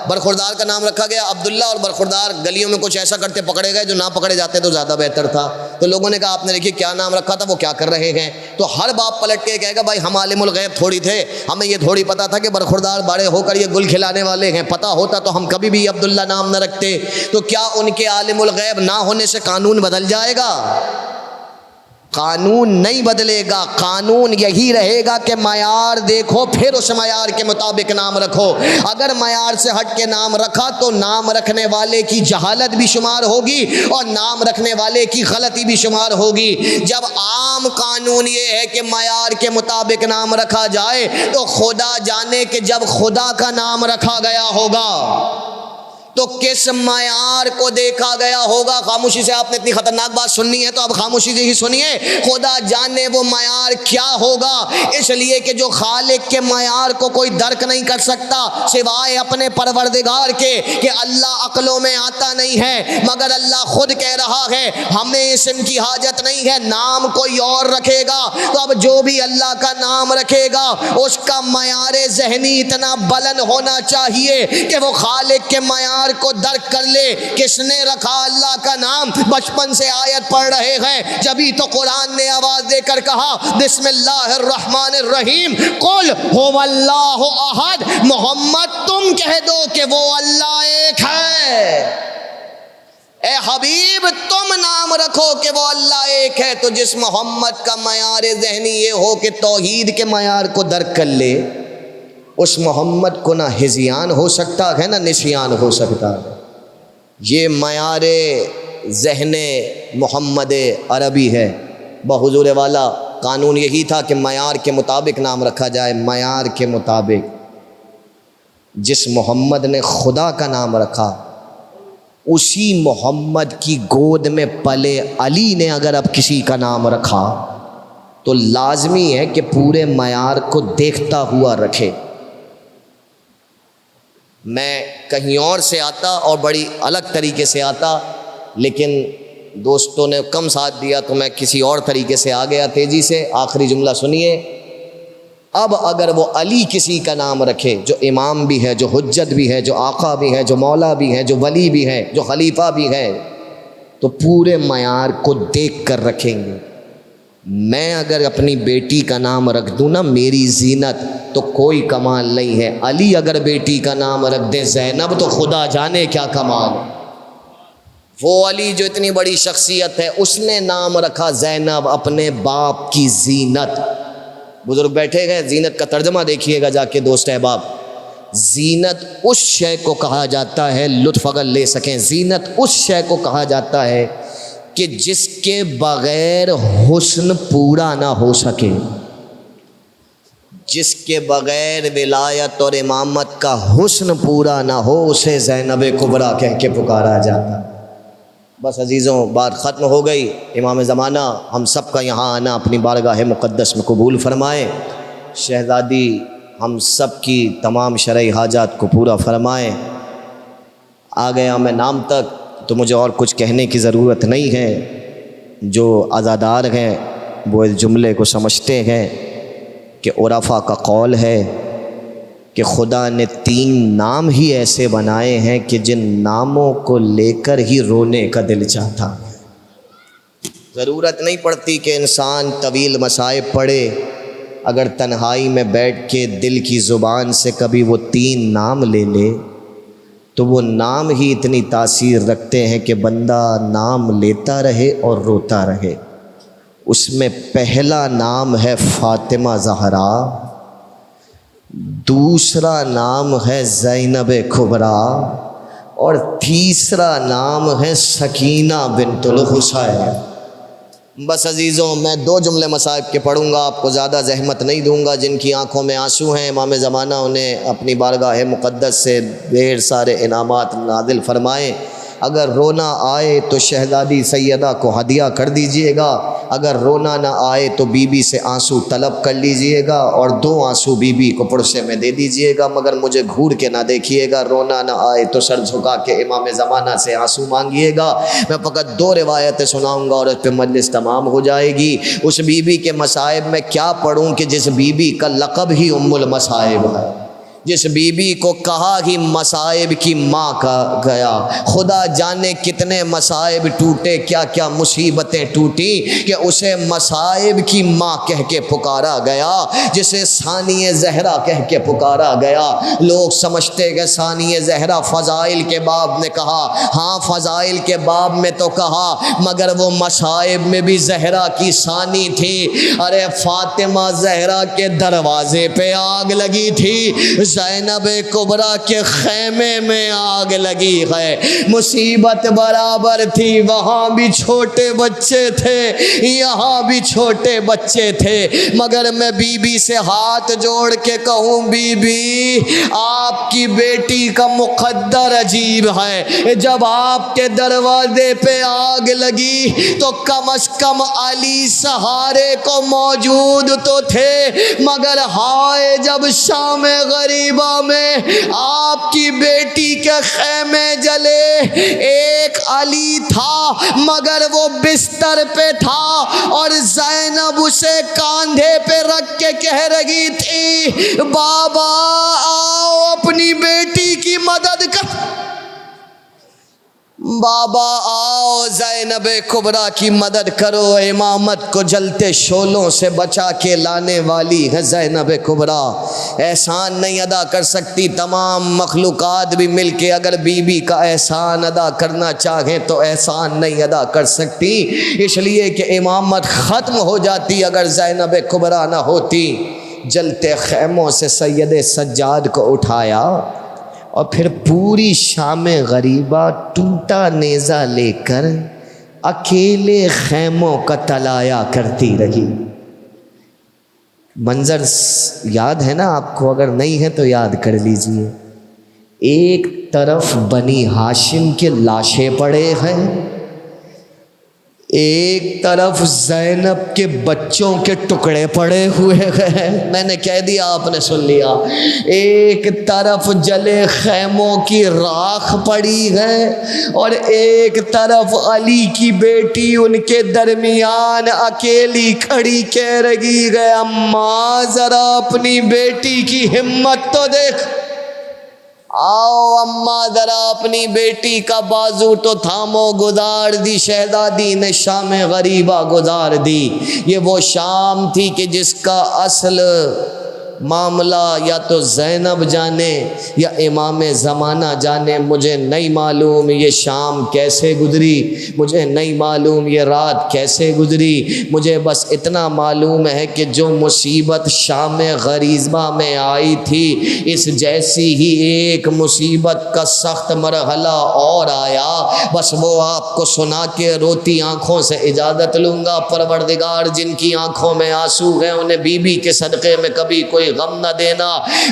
برخوردار کا نام رکھا گیا عبداللہ، اور برخوردار گلیوں میں کچھ ایسا کرتے پکڑے گئے، جو نہ پکڑے جاتے تو زیادہ بہتر تھا۔ تو لوگوں نے کہا آپ نے دیکھیے کیا نام رکھا تھا، وہ کیا کر رہے ہیں؟ تو ہر باپ پلٹ کے کہے گا بھائی ہم عالم الغیب تھوڑی تھے، ہمیں یہ تھوڑی پتا تھا کہ برخوردار بڑے ہو کر یہ گل کھلانے والے ہیں، پتہ ہوتا تو ہم کبھی بھی عبداللہ نام نہ رکھتے۔ تو کیا ان کے عالم الغیب نہ ہونے سے قانون بدل جائے گا؟ قانون نہیں بدلے گا، قانون یہی رہے گا کہ معیار دیکھو، پھر اس معیار کے مطابق نام رکھو۔ اگر معیار سے ہٹ کے نام رکھا تو نام رکھنے والے کی جہالت بھی شمار ہوگی، اور نام رکھنے والے کی غلطی بھی شمار ہوگی۔ جب عام قانون یہ ہے کہ معیار کے مطابق نام رکھا جائے، تو خدا جانے کہ جب خدا کا نام رکھا گیا ہوگا تو کس معیار کو دیکھا گیا ہوگا؟ خاموشی سے آپ نے اتنی خطرناک بات سننی ہے تو اب خاموشی سے ہی سنیے، خدا جانے وہ معیار کیا ہوگا، اس لیے کہ جو خالق کے معیار کو کوئی درک نہیں کر سکتا سوائے اپنے پروردگار کے، کہ اللہ عقلوں میں آتا نہیں ہے، مگر اللہ خود کہہ رہا ہے ہمیں اسم کی حاجت نہیں ہے، نام کوئی اور رکھے گا۔ تو اب جو بھی اللہ کا نام رکھے گا اس کا معیار ذہنی اتنا بلند ہونا چاہیے کہ وہ خالق کے معیار کو درک کر لے۔ کس نے رکھا اللہ کا نام؟ بچپن سے آیت پڑھ رہے ہیں، جبھی تو قرآن نے آواز دے کر کہا بسم اللہ الرحمن الرحیم، قل هو اللہ احد، محمد تم کہہ دو کہ وہ اللہ ایک ہے۔ اے حبیب تم نام رکھو کہ وہ اللہ ایک ہے۔ تو جس محمد کا معیار ذہنی یہ ہو کہ توحید کے معیار کو درک کر لے، اس محمد کو نہ ہذیان ہو سکتا ہے نہ نسیان ہو سکتا ہے۔ یہ معیار ذہن محمد عربی ہے۔ بحضور والا قانون یہی تھا کہ معیار کے مطابق نام رکھا جائے، معیار کے مطابق۔ جس محمد نے خدا کا نام رکھا، اسی محمد کی گود میں پلے علی نے اگر اب کسی کا نام رکھا تو لازمی ہے کہ پورے معیار کو دیکھتا ہوا رکھے۔ میں کہیں اور سے آتا اور بڑی الگ طریقے سے آتا، لیکن دوستوں نے کم ساتھ دیا تو میں کسی اور طریقے سے آ گیا تیزی سے۔ آخری جملہ سنیے، اب اگر وہ علی کسی کا نام رکھے جو امام بھی ہے، جو حجت بھی ہے، جو آقا بھی ہے، جو مولا بھی ہے، جو ولی بھی ہے، جو خلیفہ بھی ہے، تو پورے معیار کو دیکھ کر رکھیں گے۔ میں اگر اپنی بیٹی کا نام رکھ دوں نا میری زینت، تو کوئی کمال نہیں ہے۔ علی اگر بیٹی کا نام رکھ دے زینب، تو خدا جانے کیا کمال ہے۔ وہ علی جو اتنی بڑی شخصیت ہے، اس نے نام رکھا زینب، اپنے باپ کی زینت۔ بزرگ بیٹھے گئے، زینت کا ترجمہ دیکھیے گا جا کے دوست احباب۔ زینت اس شے کو کہا جاتا ہے، لطف اگر لے سکیں، زینت اس شے کو کہا جاتا ہے کہ جس کے بغیر حسن پورا نہ ہو سکے، جس کے بغیر ولایت اور امامت کا حسن پورا نہ ہو، اسے زینب کبریٰ کہہ کے پکارا جاتا۔ بس عزیزوں، بات ختم ہو گئی۔ امام زمانہ ہم سب کا یہاں آنا اپنی بارگاہ مقدس میں قبول فرمائے۔ شہزادی ہم سب کی تمام شرعی حاجات کو پورا فرمائے۔ آ گیا میں نام تک تو مجھے اور کچھ کہنے کی ضرورت نہیں ہے۔ جو عزادار ہیں وہ اس جملے کو سمجھتے ہیں کہ عرفا کا قول ہے کہ خدا نے 3 نام ہی ایسے بنائے ہیں کہ جن ناموں کو لے کر ہی رونے کا دل چاہتا۔ ضرورت نہیں پڑتی کہ انسان طویل مصائب پڑھے، اگر تنہائی میں بیٹھ کے دل کی زبان سے کبھی وہ 3 نام لے لے تو وہ نام ہی اتنی تاثیر رکھتے ہیں کہ بندہ نام لیتا رہے اور روتا رہے۔ اس میں پہلا نام ہے فاطمہ زہرا، دوسرا نام ہے زینب کبریٰ، اور تیسرا نام ہے سکینہ بنت الحسین۔ بس عزیزوں، میں 2 جملے مصائب کے پڑھوں گا، آپ کو زیادہ زحمت نہیں دوں گا۔ جن کی آنکھوں میں آنسو ہیں، امام زمانہ انہیں اپنی بارگاہ مقدس سے ڈھیر سارے انعامات نازل فرمائیں۔ اگر رونا آئے تو شہزادی سیدہ کو ہدیہ کر دیجئے گا، اگر رونا نہ آئے تو بی بی سے آنسو طلب کر لیجئے گا اور 2 آنسو بی بی کو پرسے میں دے دیجئے گا، مگر مجھے گھور کے نہ دیکھیے گا۔ رونا نہ آئے تو سر جھکا کے امام زمانہ سے آنسو مانگیے گا۔ میں فقط 2 روایتیں سناؤں گا اور اس پہ مجلس تمام ہو جائے گی۔ اس بی بی کے مصائب میں کیا پڑھوں کہ جس بی بی کا لقب ہی ام المصائب ہے، جس بی بی کو کہا ہی مصائب کی ماں کا گیا۔ خدا جانے کتنے مصائب ٹوٹے، کیا کیا مصیبتیں ٹوٹی کہ اسے مصائب کی ماں کہہ کے پکارا گیا، جسے ثانی زہرا کہہ کے پکارا گیا۔ لوگ سمجھتے کہ ثانی زہرا فضائل کے باب نے کہا، ہاں فضائل کے باب میں تو کہا، مگر وہ مصائب میں بھی زہرا کی ثانی تھی۔ ارے فاطمہ زہرا کے دروازے پہ آگ لگی تھی، زینب کبریٰ کے خیمے میں آگ لگی ہے. مصیبت برابر تھی، وہاں بھی چھوٹے بچے تھے، یہاں بھی چھوٹے بچے تھے. مگر میں بی بی سے ہاتھ جوڑ کے کہوں، بی بی آپ کی بیٹی کا مقدر عجیب ہے. جب آپ کے دروازے پہ آگ لگی تو کم از کم علی سہارے کو موجود تو تھے، مگر ہائے جب شام غریبہ میں آپ کی بیٹی کے خیمے جلے، ایک علی تھا مگر وہ بستر پہ تھا اور زینب اسے کاندھے پہ رکھ کے کہہ رہی تھی، بابا آؤ اپنی بیٹی کی مدد کر، بابا آؤ زینب کبریٰ کی مدد کرو. امامت کو جلتے شعلوں سے بچا کے لانے والی ہے زینب کبریٰ. احسان نہیں ادا کر سکتی. تمام مخلوقات بھی مل کے اگر بی بی کا احسان ادا کرنا چاہیں تو احسان نہیں ادا کر سکتی، اس لیے کہ امامت ختم ہو جاتی اگر زینب کبریٰ نہ ہوتی. جلتے خیموں سے سید سجاد کو اٹھایا اور پھر پوری شام غریبہ ٹوٹا نیزہ لے کر اکیلے خیموں کا تلایا کرتی رہی. منظر یاد ہے نا آپ کو؟ اگر نہیں ہے تو یاد کر لیجئے. ایک طرف بنی ہاشم کے لاشیں پڑے ہیں، ایک طرف زینب کے بچوں کے ٹکڑے پڑے ہوئے ہیں، میں نے کہہ دیا آپ نے سن لیا. ایک طرف جلے خیموں کی راکھ پڑی ہے اور ایک طرف علی کی بیٹی ان کے درمیان اکیلی کھڑی کہہ رہی ہے، اماں ذرا اپنی بیٹی کی ہمت تو دیکھ، آؤ اماں ذرا اپنی بیٹی کا بازو تو تھامو. گزار دی شہزادی نے شام غریبہ گزار دی. یہ وہ شام تھی کہ جس کا اصل معاملہ یا تو زینب جانے یا امام زمانہ جانے. مجھے نہیں معلوم یہ شام کیسے گزری، مجھے نہیں معلوم یہ رات کیسے گزری. مجھے بس اتنا معلوم ہے کہ جو مصیبت شام غریبہ میں آئی تھی، اس جیسی ہی ایک مصیبت کا سخت مرحلہ اور آیا. بس وہ آپ کو سنا کے روتی آنکھوں سے اجازت لوں گا. پروردگار جن کی آنکھوں میں آنسو ہیں انہیں بی بی کے صدقے میں کبھی کوئی غم نہ دینا.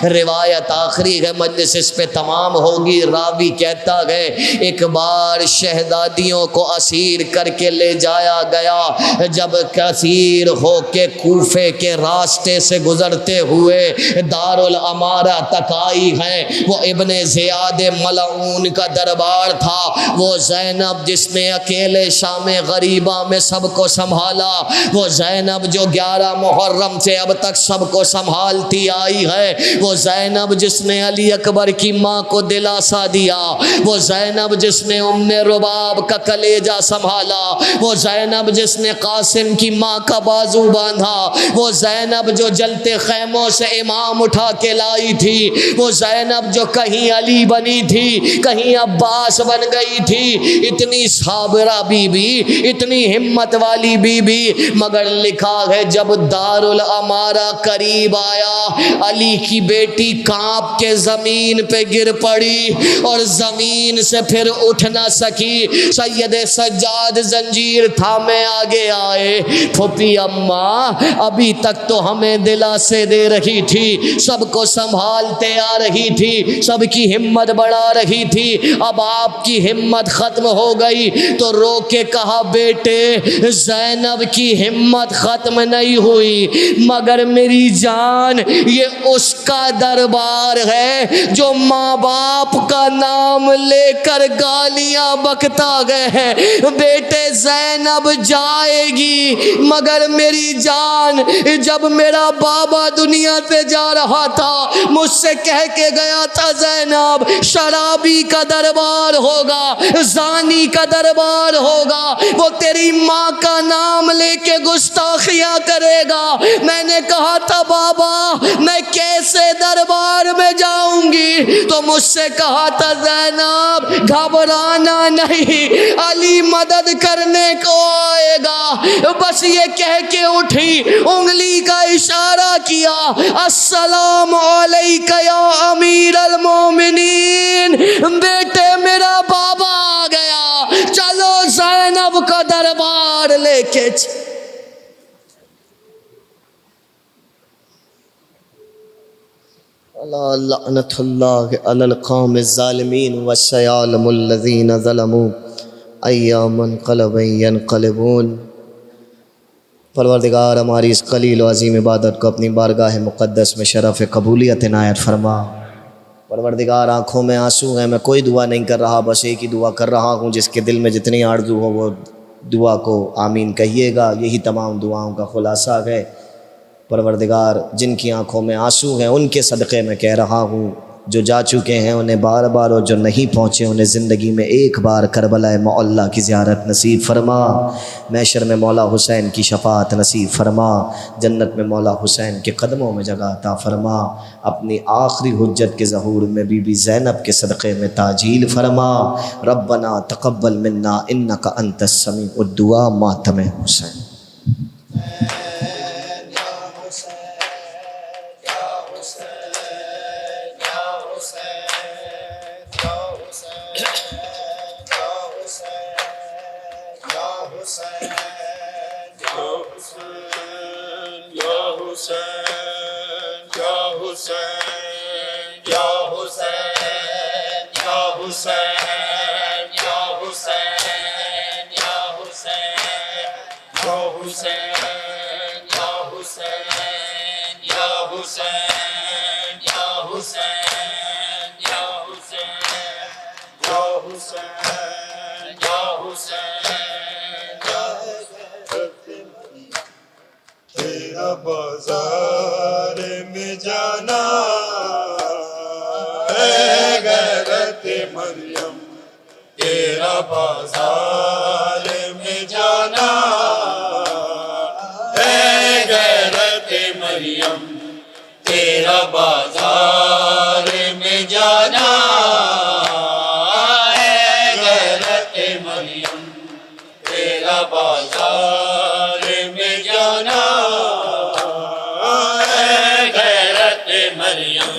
روایت آخری ہے، مجلس اس پہ تمام ہوگی. راوی کہتا ہے ایک بار شہزادیوں کو اسیر کر کے لے جایا گیا. جب اسیر ہو کے کوفے کے راستے سے گزرتے ہوئے دارالامارہ تک آئی ہیں، وہ ابن زیاد ملعون کا دربار تھا. وہ زینب جس نے اکیلے شام غریبہ میں سب کو سنبھالا، وہ زینب جو 11 محرم سے اب تک سب کو سنبھالتی آئی ہے، وہ زینب جس نے علی اکبر کی ماں کو دلاسا دیا، وہ زینب جس نے ام رباب کا کلیجہ سنبھالا، وہ زینب جس نے قاسم کی ماں کا بازو باندھا، وہ زینب جو جلتے خیموں سے امام اٹھا کے لائی تھی، وہ زینب جو کہیں علی بنی تھی کہیں عباس بن گئی تھی. اتنی صابرہ بی بی، اتنی ہمت والی بی بی. مگر لکھا ہے جب دارالامارہ قریب آیا، علی کی بیٹی کانپ کے زمین پہ گر پڑی اور زمین سے پھر اٹھ نہ سکی. سید سجاد زنجیر تھامے آگے آئے. پھوپھی اماں ابھی تک تو ہمیں دلاسے دے رہی تھی، سب کو سنبھالتے آ رہی تھی، سب کی ہمت بڑھا رہی تھی، اب آپ کی ہمت ختم ہو گئی. تو رو کے کہا، بیٹے زینب کی ہمت ختم نہیں ہوئی، مگر میری جان یہ اس کا دربار ہے جو ماں باپ کا نام لے کر گالیاں بکتا گئے ہیں. بیٹے زینب جائے گی، مگر میری جان جب میرا بابا دنیا سے جا رہا تھا مجھ سے کہہ کے گیا تھا، زینب شرابی کا دربار ہوگا، زانی کا دربار ہوگا، وہ تیری ماں کا نام لے کے گستاخیاں کرے گا. میں نے کہا تھا بابا میں کیسے دربار میں جاؤں گی؟ تو مجھ سے کہا تھا زینب گھبرانا نہیں، علی مدد کرنے کو آئے گا۔ بس یہ کہہ کے اٹھی، انگلی کا اشارہ کیا، السلام علیک یا امیر المومنین، بیٹے میرا بابا آ گیا، چلو زینب کا دربار لے کے لعنت اللہ علی القوم الظالمین والسیالم الذین ظلموا ایاما انقلبا ینقلبون۔ پروردگار ہماری اس قلیل و عظیم عبادت کو اپنی بارگاہ مقدس میں شرف قبولیت عنایت فرما۔ پروردگار آنکھوں میں آنسو ہیں، میں کوئی دعا نہیں کر رہا، بس ایک ہی دعا کر رہا ہوں، جس کے دل میں جتنی آرزو ہو وہ دعا کو آمین کہیے گا، یہی تمام دعاؤں کا خلاصہ ہے۔ پروردگار جن کی آنکھوں میں آنسو ہیں ان کے صدقے میں کہہ رہا ہوں، جو جا چکے ہیں انہیں بار بار، اور جو نہیں پہنچے انہیں زندگی میں ایک بار کربلا معلیٰ کی زیارت نصیب فرما، محشر میں مولا حسین کی شفاعت نصیب فرما، جنت میں مولا حسین کے قدموں میں جگہ عطا فرما، اپنی آخری حجت کے ظہور میں بی بی زینب کے صدقے میں تاجیل فرما۔ ربنا تقبل منا انک انت السمیع الدعاء، ماتم حسین۔ تیرا بازار میں جانا ہے غیرت مریم، تیرا بازار میں جانا ہے غیرت مریم، تیرا بازار میں جانا ہے غیرت مریم، تیرا بازار میں جانا ہے غیرت مریم،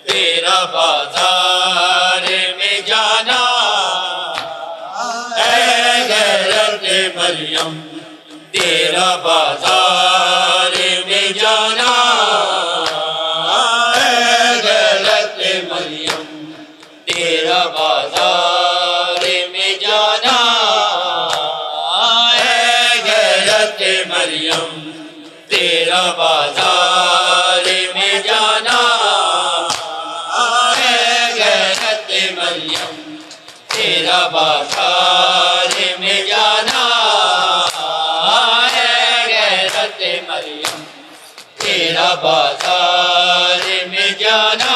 تیرا بازار میں جانا ہے غیرت مریم، تیرا بازار میں جانا ہے غیرت مریم، تیرا بازار میں جانا ہے غیرت مریم، تیرا بازار میں جانا ہے غیرت مریم، تیرا بازار میں جانا ہے غیرت مریم، تیرا بازار میں جانا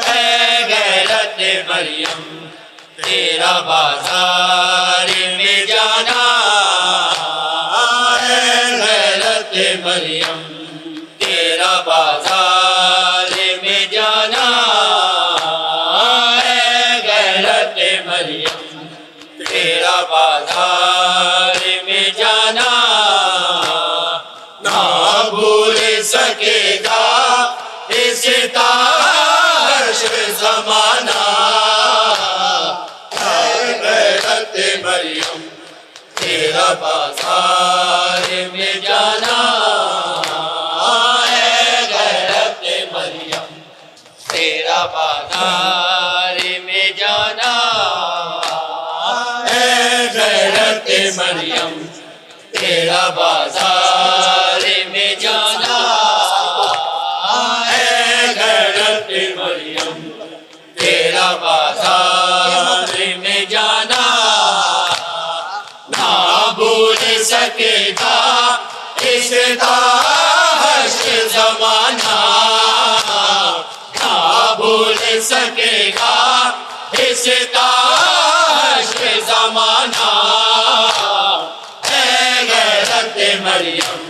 ہے غیرت مریم، تیرا بازار میں جانا ہے غیرت مریم، تیرا بازار میں جانا ہے غیرت مریم، تیرا بازار میں جانا نہ بھول سکے گا اس تاش زمانہ، ہے غیرت مریم، تیرا بازار میں جانا ہے غیرت مریم، تیرا بازار میں جانا ہے غیرت مریم، تیرا بازار میں جانا ہے غیرت مریم، تیرا بازار میں جانا نہ بھول سکے گا اس داش زمانہ، نہ بھول سکے گا اس داش زمانہ، ہے غیرت مریم،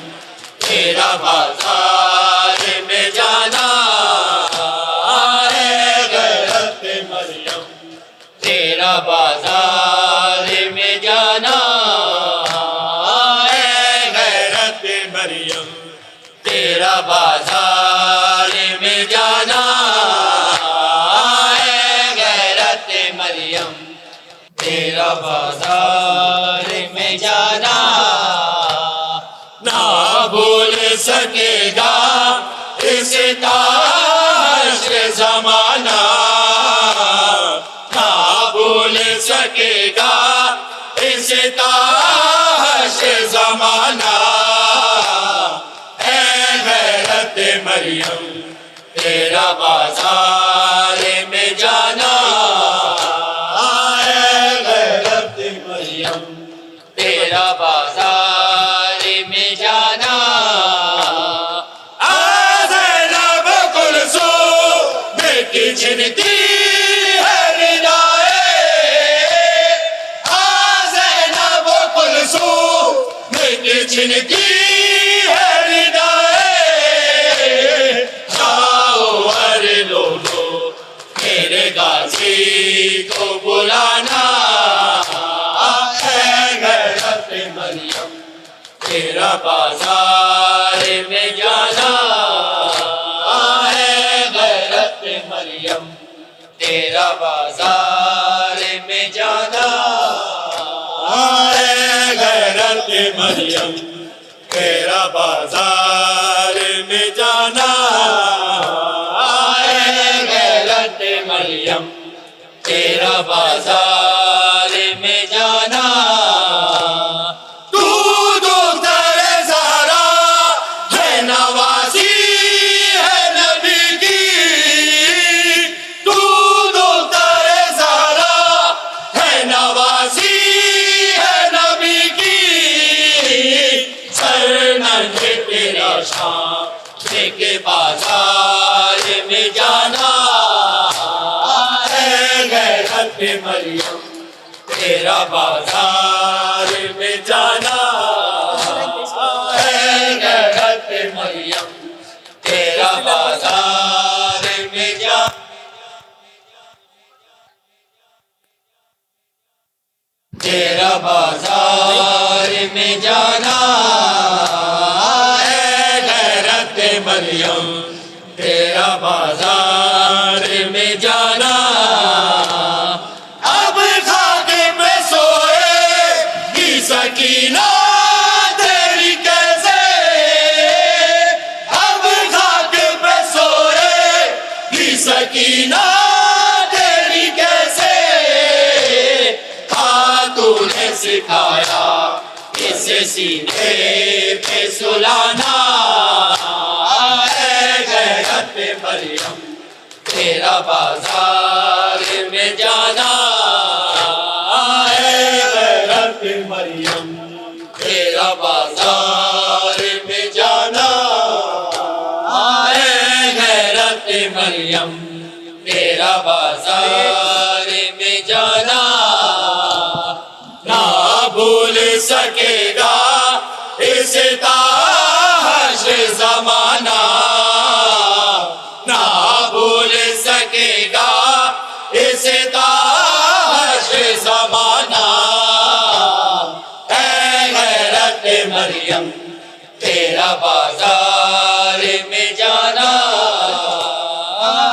تیرا بازار میں جانا ہے غیرت مریم، تیرا بازار میں جانا ہے غیرت مریم تیرا بازار میں جانا ہے غیرت مریم تیرا بازار میں جانا نہ بھول سکے گا اس تاش زمانہ نہ بھول سکے گا اس تاش زمانہ اے غیرت مریم تیرا بازار میں جانا اے غیرت مریم تیرا بازار میں جانا زینب کلثوم بیٹی چھنتی ہے ندائے زینب کلثوم بیٹی چھنتی ہے ندائے جاؤ ہر لولو میرے غازی کو بلانا ہے غیرت مریم تیرا بازار میں جانا ہے غیرت مریم تیرا بازار میں جانا ہے غیرت مریم تیرا بازار میں جانا ہے غیرت مریم تیرا بازار میں جانا کے بازار میں جانا ہے غیرت مریم تیرا بازار میں جانا ہے غیرت مریم تیرا بازار میں جانا تیرا بازار میں جانا مریم تیرا بازار میں جانا اب خاک پہ سوئے گی سکینہ تیری کیسے اب خاک پہ سوئے گی سکینہ تیری کیسے تو نے سکھایا اسے سینے پہ سلانا مریم تیرا بازار میں جانا ہے غیرت مریم تیرا بازار میں جانا ہے غیرت مریم تیرا بازار میں جانا نہ بھول سکے گا اس تاش زمانہ اس تاش زمانہ اے غیرت مریم تیرا بازار میں جانا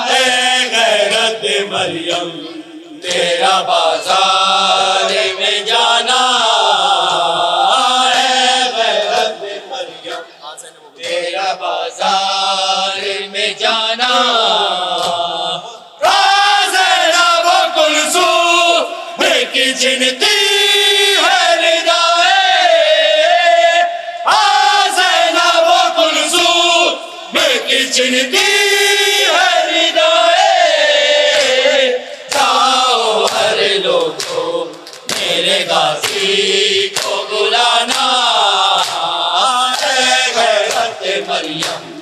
اے غیرت مریم تیرا بازار میں جانا اے غیرت مریم تیرا بازار میں جانا جنتی ہے ندائے زینب کلثوم بیٹی چنتی ہے ندائے جاؤ ہر لوگوں میرے غازی کو بلانا ہے غیرت مریم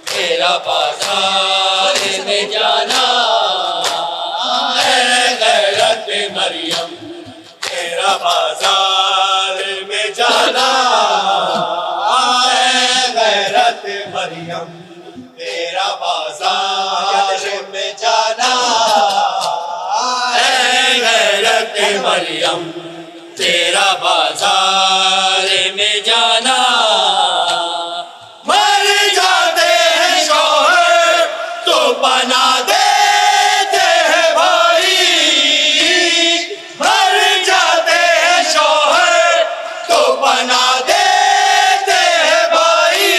تیرا بازار میں جانا ہے غیرت مریم تیرا بازار میں جانا ہے غیرت مریم تیرا بازار میں جانا ہے مریم تیرا بازار میں جانا مر جاتے ہیں شوہر تو پناہ دیتے ہیں بھائی مر جاتے ہیں شوہر تو پناہ دیتے ہیں بھائی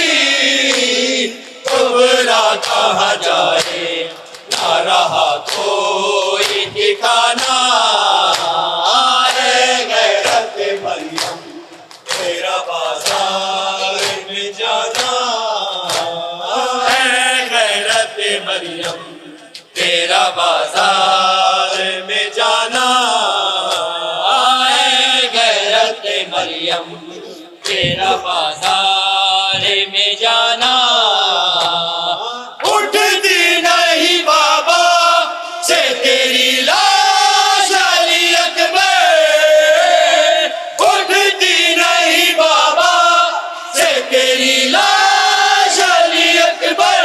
کبرا کہاں جائے نہ رہا کوئی ٹھکانا اے غیرت مریم تیرا بازار میں جانا اے غیرت مریم تیرا بازار میں جانا اے غیرت مریم تیرا بازار میں جانا اٹھتی نہیں بابا سے تیری لاش علی اکبر اٹھتی نہیں بابا سے تیری لاش علی اکبر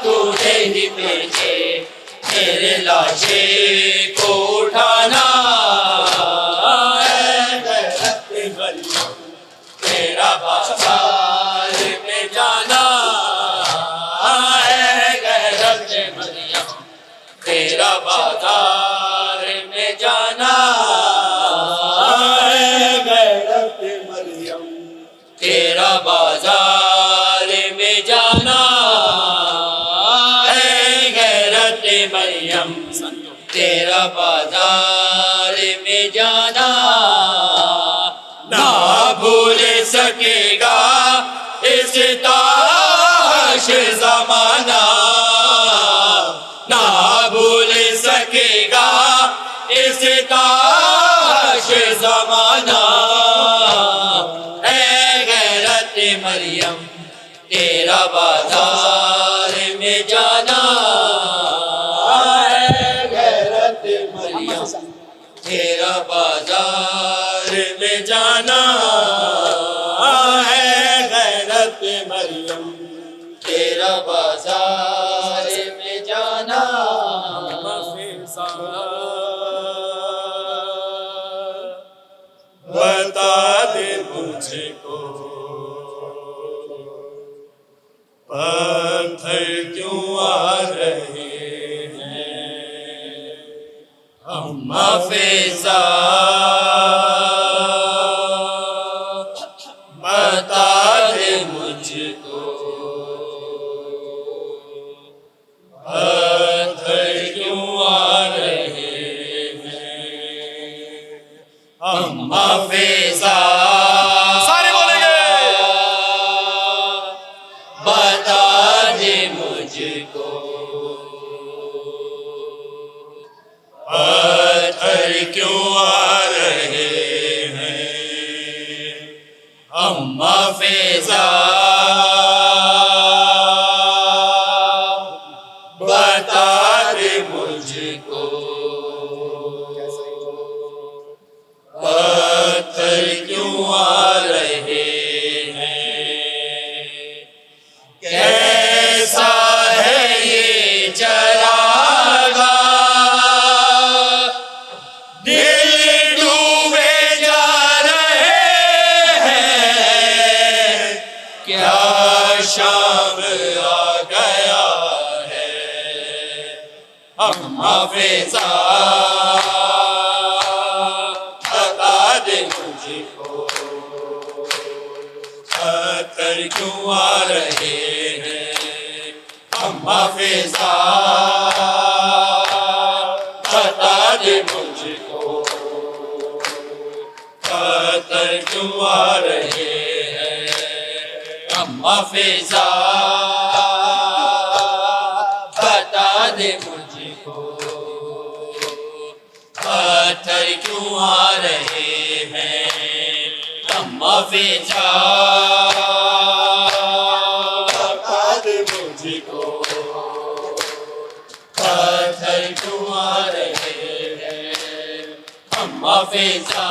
تو نہیں بھیجے میرے لاشے کو اٹھانا اے غیرت مریم تیرا بازار میں جانا اے غیرت مریم تیرا بازار میں جانا اے غیرت مریم تیرا بازار میں جانا اے غیرت مریم تیرا بازار میں جانا نہ بھول سکے گا اس تاش زمانہ نہ بھول سکے گا اس تاش زمانہ اے غیرت مریم تیرا بازار میں جانا اے غیرت مریم تیرا بازار میں جانا اے غیرت مریم تیرا بازار میں جانا بتا دے مجھ کو پتھر کیوں آ رہے ہیں اماں فیضا بتا دے مجھ کو پتھر کیوں آ رہے ہیں اماں فیضا سارے بولیں گے بتا دے مجھ کو پتھر کیوں آ رہے ہیں اماں فیضا بتا دے مجھ کو پتھر کیوں آ رہے ہیں کیسا ہے یہ چراغا دل ڈوبے جا رہے ہیں کیا شام آ گیا ہے اماں فیضا بتا دے مجھ کو پتھر کیوں آ رہے ہیں اماں فیضا بتا دے مجھ کو پتھر کیوں آ رہے ہیں اماں فیضا بتا دے مجھ کو پتھر کیوں آ رہے ہیں اماں فیضا بتا دے مجھ کو پتھر کیوں آ رہے ہیں اماں فیضا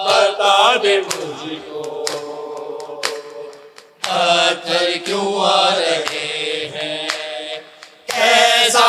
بتا دے مجھ کو پتھر کیوں آ رہے ہیں کیسا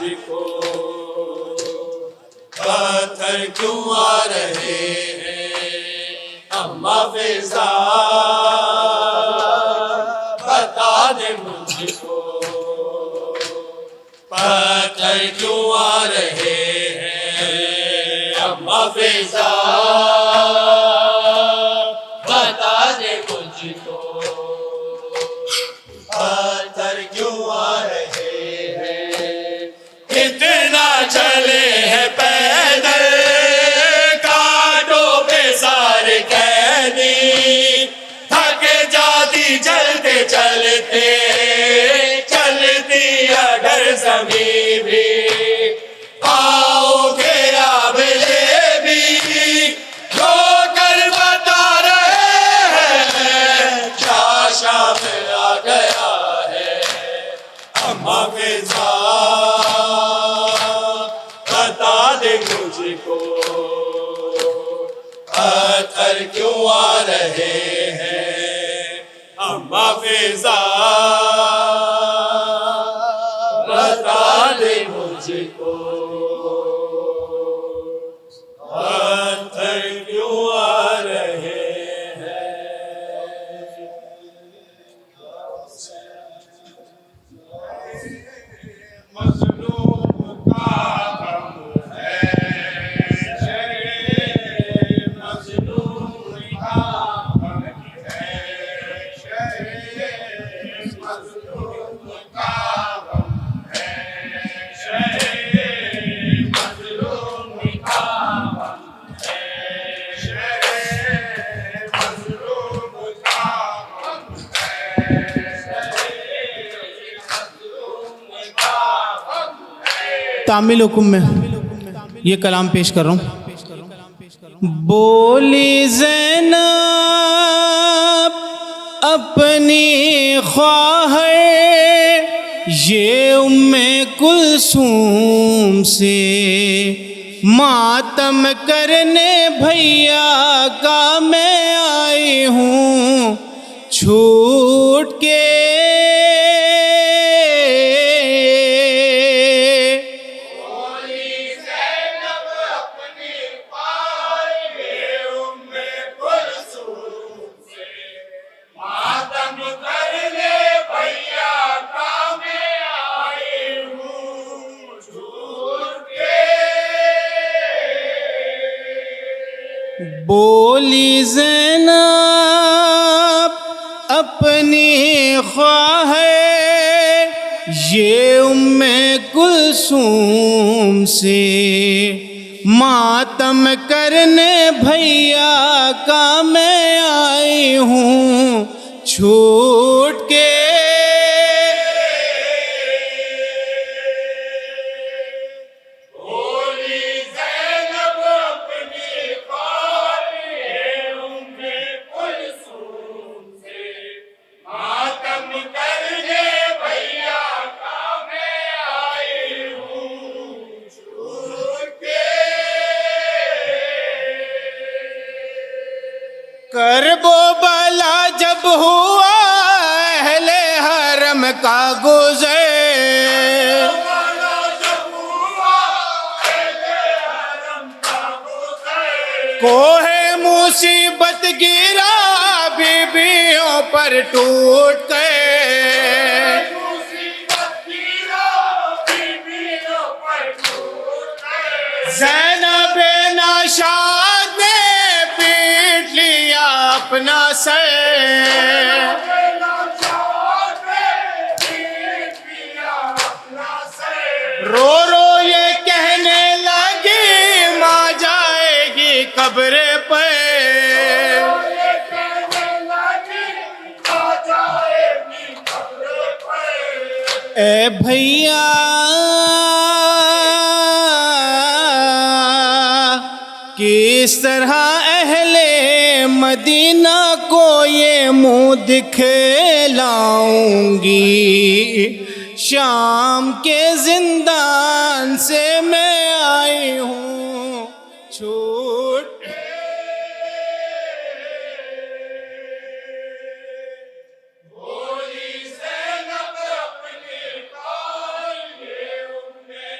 مجھ کو پتھر کیوں آ رہے ہیں اماں فضا بتا دے مجھ کو پتھر کیوں آ رہے ہیں اماں فضا بتا دے مجھ کو پتھر کیوں آ رہے ہیں اتنا چلے ہیں پیدل کانٹوں پہ سارے قیدی تھک جاتی چلتے چلتے چلتی اگر زمین بھی آؤ گے اب لے بھی جو کر بتا رہے ہیں کیا شام آ گیا ہے اماں فضا بتا دے مجھ کو پتھر کیوں آ رہے ہیں اماں فضا بتا دے مجھ کو پتھر کیوں آ رہے ہیں مظلوم کا غم ہے مظلوم کا غم ہے مظلوم کا غم ہے مظلوم کا غم ہے مظلوم کا غم تعمیل حکم میں یہ کلام پیش کر رہا ہوں. بولی زینب اپنی خواہر یہ ام کلثوم سے ماتم کرنے بھیا کا میں آئی ہوں چھوٹ کے بولی زینب اپنی خواہر یہ ام کلثوم سے ماتم کرنے بھیا کا میں آئی ہوں چھوٹ کے کرب و بلا جب ہوا اہل حرم کا گزر کوہ مصیبت گرا بیویوں پر ٹوٹ گئے زینب ناشاد نے پیٹ لیا اپنا سر رو رو یہ کہنے لگی ماں جائے گی قبر پہ اے بھیا کس طرح اہل مدینہ کو یہ منہ دکھلاؤں گی شام کے زندان سے میں آئی ہوں چھوٹ بولی زینب اپنی قوم یہ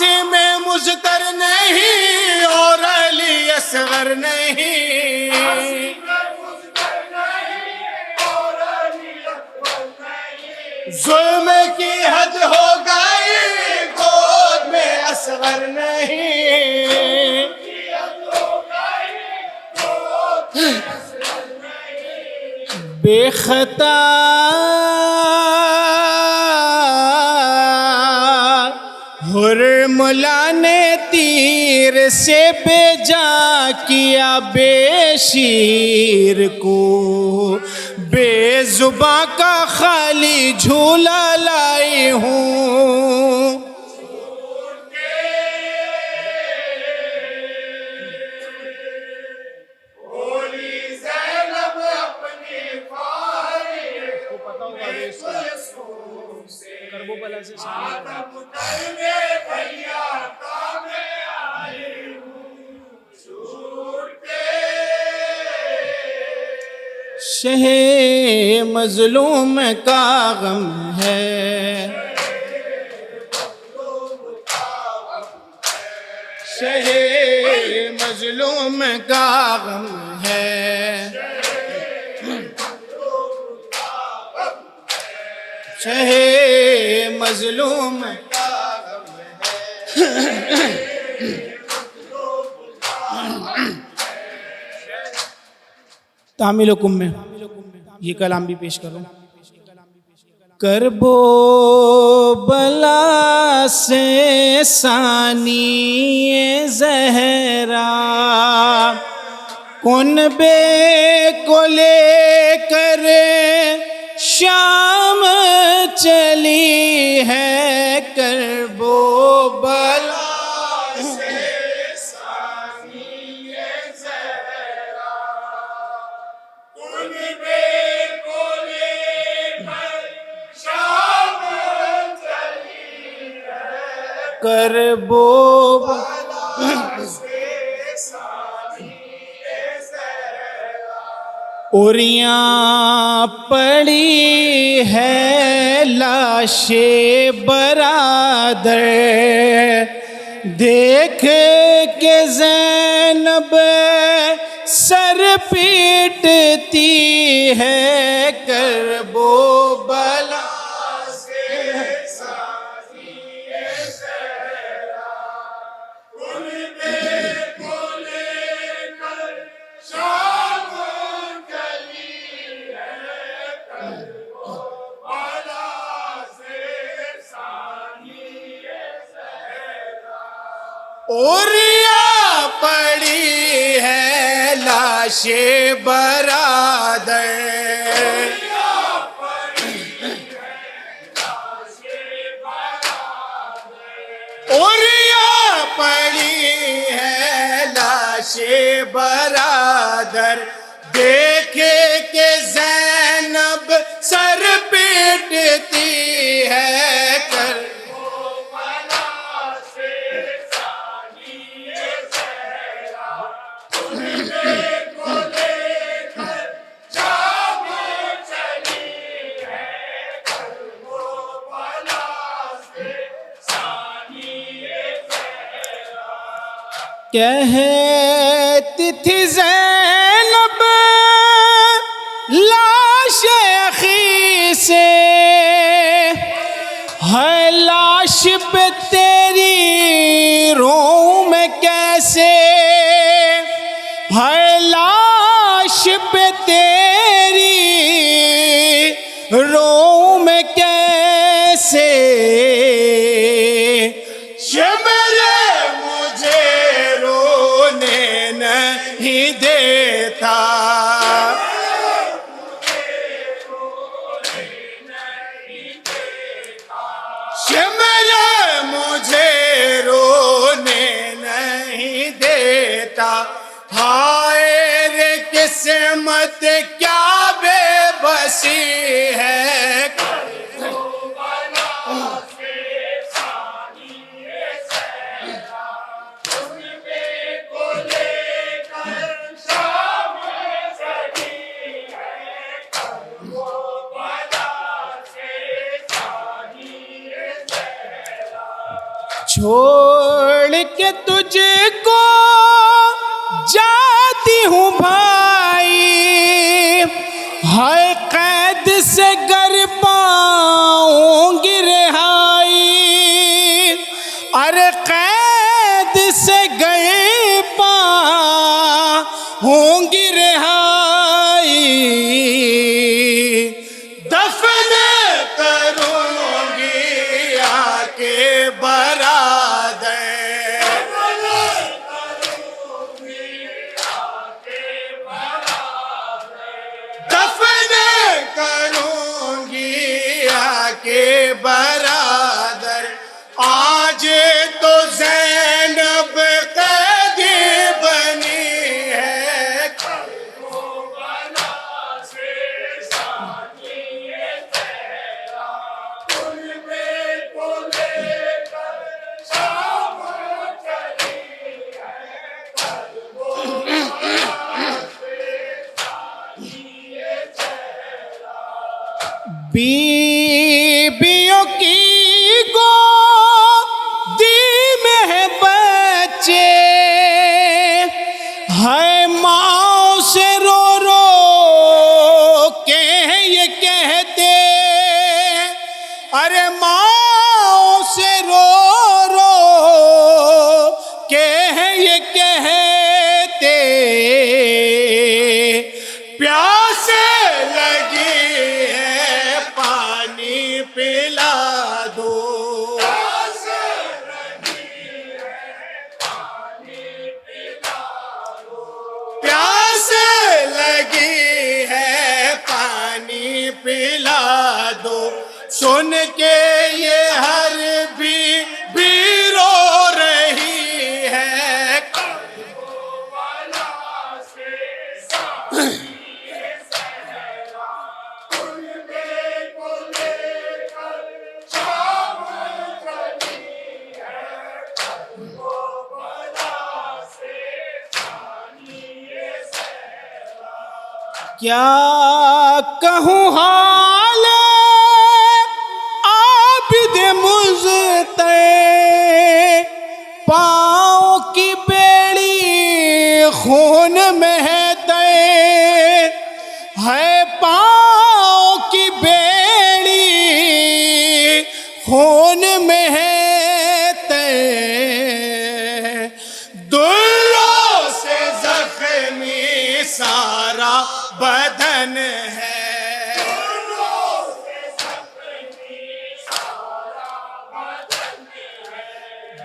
قاسم مزتر نہیں اور علی اصغر نہیں، ظلم کی حد ہو گئی گود میں اصغر نہیں، بے خطا حرملا نے تیر سے بیجا کیا بے شیر کو، بے زباں کا خالی جھولا لائی ہوں، شہ مظلوم کا غم ہے، شہ مظلوم کا غم ہے، شہ مظلوم کا غم ہے۔ تعمیل حکم میں یہ کلام بھی پیش کروں۔ کرب و بلا سے ثانی زہرا کنبے کو لے کر شام چلی ہے، کرب و بلا کرب و اوریاں پڑی ہے لاش برادر، دیکھ کے زینب سر پیٹتی ہے، کرب و بلا اوریاں پڑی ہے لاش برادر، اوریاں پڑی ہے لاش برادر، دیکھے کہ زینب سر پیٹتی ہے، کر کہتی تھی زینب لاش اخی سے، ہے لاش پہ تیری رو میں کیسے، ہے لاش پہ تیری رو میں کیسے، نہیں دیتا، شمر مجھے رونے نہیں دیتا، ہائے رے قسمت کیا بے بسی ہے، چھوڑ کے تجھ کو جاتی ہوں بھائی، ہائے قید سے گر پاؤں گی رہائی، ارے قید سے گر پاؤں گی رہائی، دفن کروں گی آ کے برادر، دفن کروں گی آ کے برادر، آج تو زینب قیدی بنی ہے، بیویوں کی گودی میں ہے بچے، ہے ماں سے رو رو کے یہ کہتے، ارے ماں سے رو رو کے یہ کہتے، پیاس لگی ہے پانی پلا دو، پیاس لگی ہے پانی پلا دو، سن کے یہ ہر بھی رو رہی ہے، کیا کہوں حال عابد مضطر، پاؤں کی بیڑی خون میں ہے تیر، ہے پاؤں کی بیڑی خون میں ہے تیر، دلوں سے زخمی سارا بدن ہے،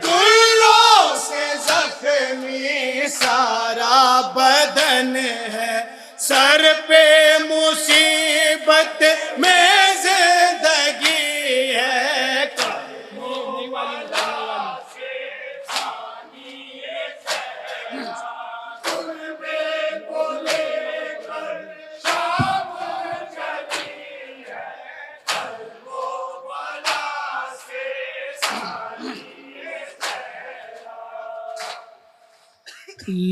دلوں سے زخمی سارا بدن ہے، سر پہ مصیبت میں زندگی ہے،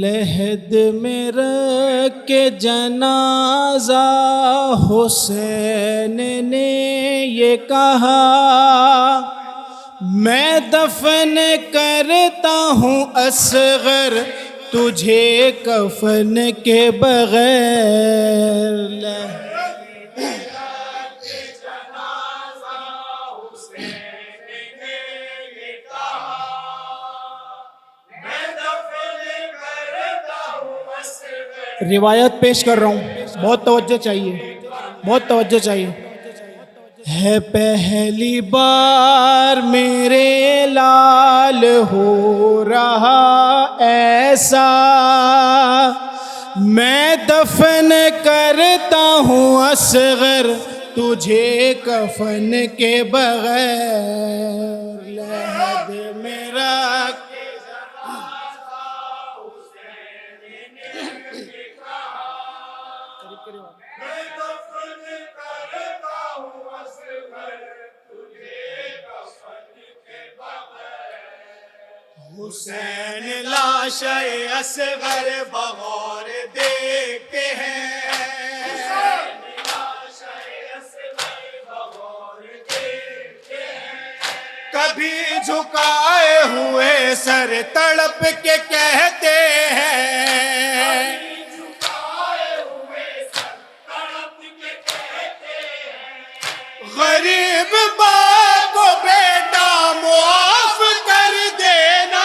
لحد میں رکھ کے جنازہ حسین نے یہ کہا، میں دفن کرتا ہوں اصغر تجھے کفن کے بغیر، روایت پیش کر رہا ہوں، بہت توجہ چاہیے، بہت توجہ چاہیے، ہے پہلی بار میرے لال ہو رہا ایسا، میں دفن کرتا ہوں اصغر تجھے کفن کے بغیر، لحد میرا حسین لاش اصغر بغور دیکھتے ہیں، کبھی جھکائے ہوئے سر تڑپ کے کہتے ہیں غریب باپ کو بیٹا معاف کر دینا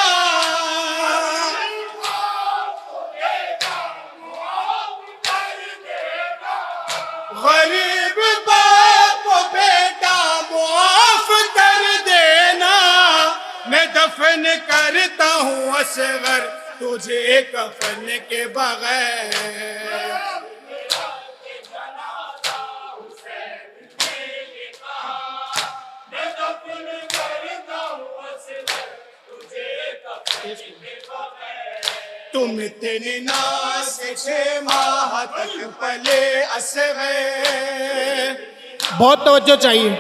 غریب باپ کو بیٹا معاف کر دینا میں دفن کرتا ہوں اصغر تجھے کفن کے بغیر تم اتنی ناز سے 6 ماہ تک پلے اصغر بہت توجہ چاہیے.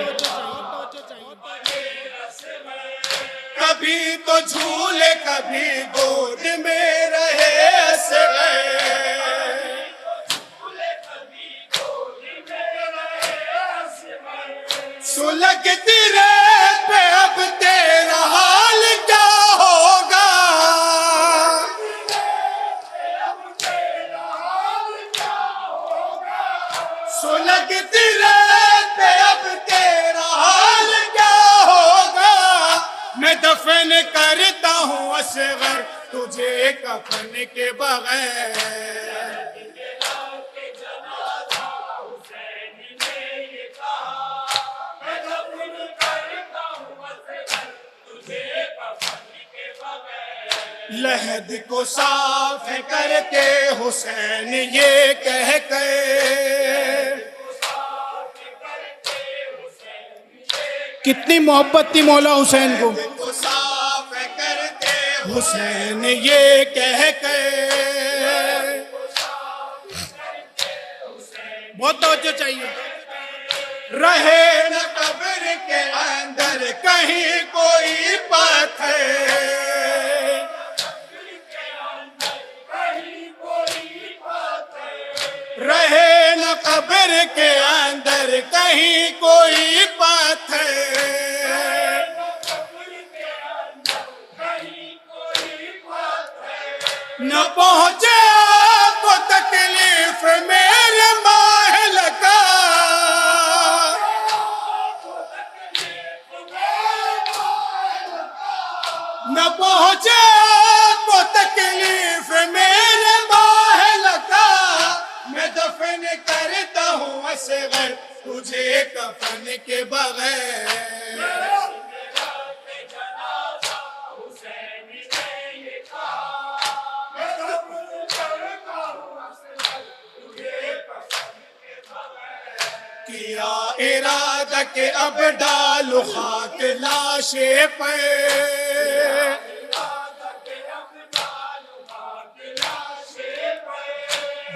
کبھی تو جھولے کبھی گود میں رہے اصغر سلگتی ریت پہ اب تیرا حال کیا ہوگا سلگتی ریت پہ اب تیرا حال کیا ہوگا میں دفن کرتا ہوں اصغر تجھے کفن کے بغیر لحد کو صاف کر کے حسین یہ کہہ کے کتنی محبت تھی مولا حسین کو. کو صاف کرتے حسین یہ کہہ کے بہت توجہ چاہیے. رہے نہ قبر کے اندر کہیں کوئی پتھر رہے نہ قبر کے اندر کہیں کوئی پتھر نہ پہنچے آپ کو تکلیف میرے ماحل کا نہ پہنچے آپ کو تکلیف میرے ماحل کا میں دفن کرتا ہوں اصغر تجھے کفن کے بغیر کیا ارادہ کہ اب ڈالو خاک لاشے پہ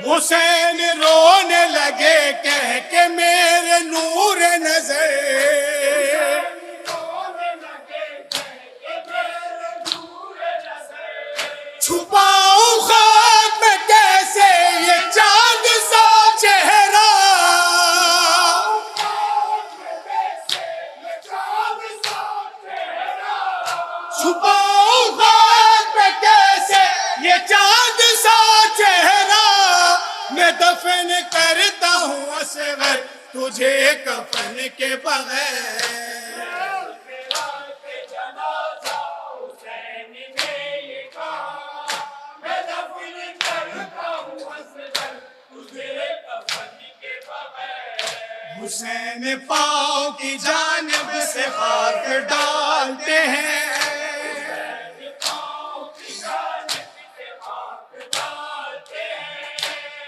حسین رونے لگے کہہ کے میرے نور نظر چھپاؤں خاک میں کیسے یہ چاند سا چہرہ چھپاؤں خاک میں کیسے یہ چاند سا چہرہ میں دفن کرتا ہوں اصغر تجھے کفن کے بغیر حسین پاؤں کی جانب سے خاک ڈالتے ہیں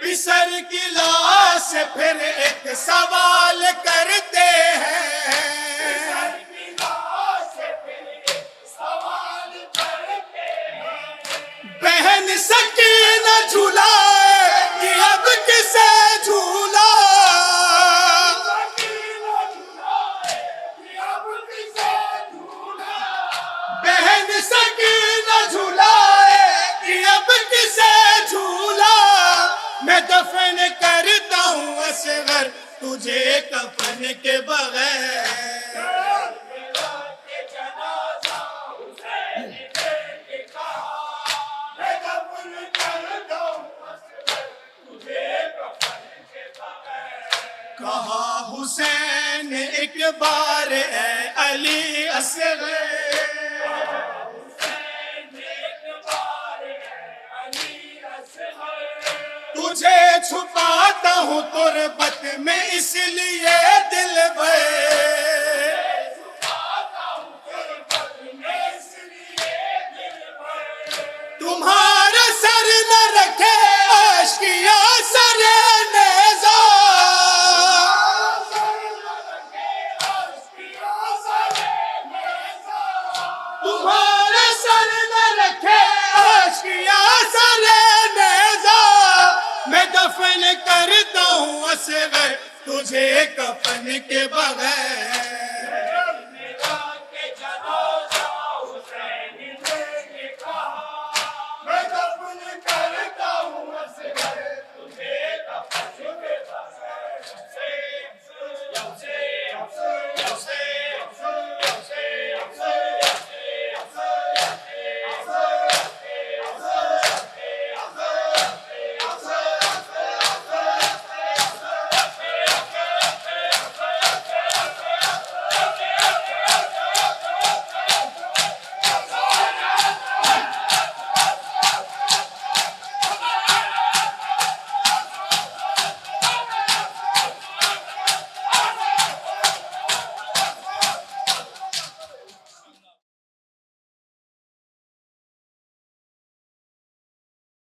پسر کی لاش سے پھر ایک سوال کرتے ہیں بہن سکینہ جھولائے کہ اب کسے جھولا بہن سکینہ جھولائے کہ اب کسے جھولا میں دفن کرتا ہوں اصغر تجھے کفن کے بغیر ایک بار اے علی اصغر تجھے چھپاتا ہوں تربت میں اس لیے دل تمہارا سر نہ رکھے عاشقیاں سر نیزہ تمہارا سر نہ رکھے عاشقیاں سر نیزہ میں دفن کرتا ہوں اصغر تجھے کفن کے بغیر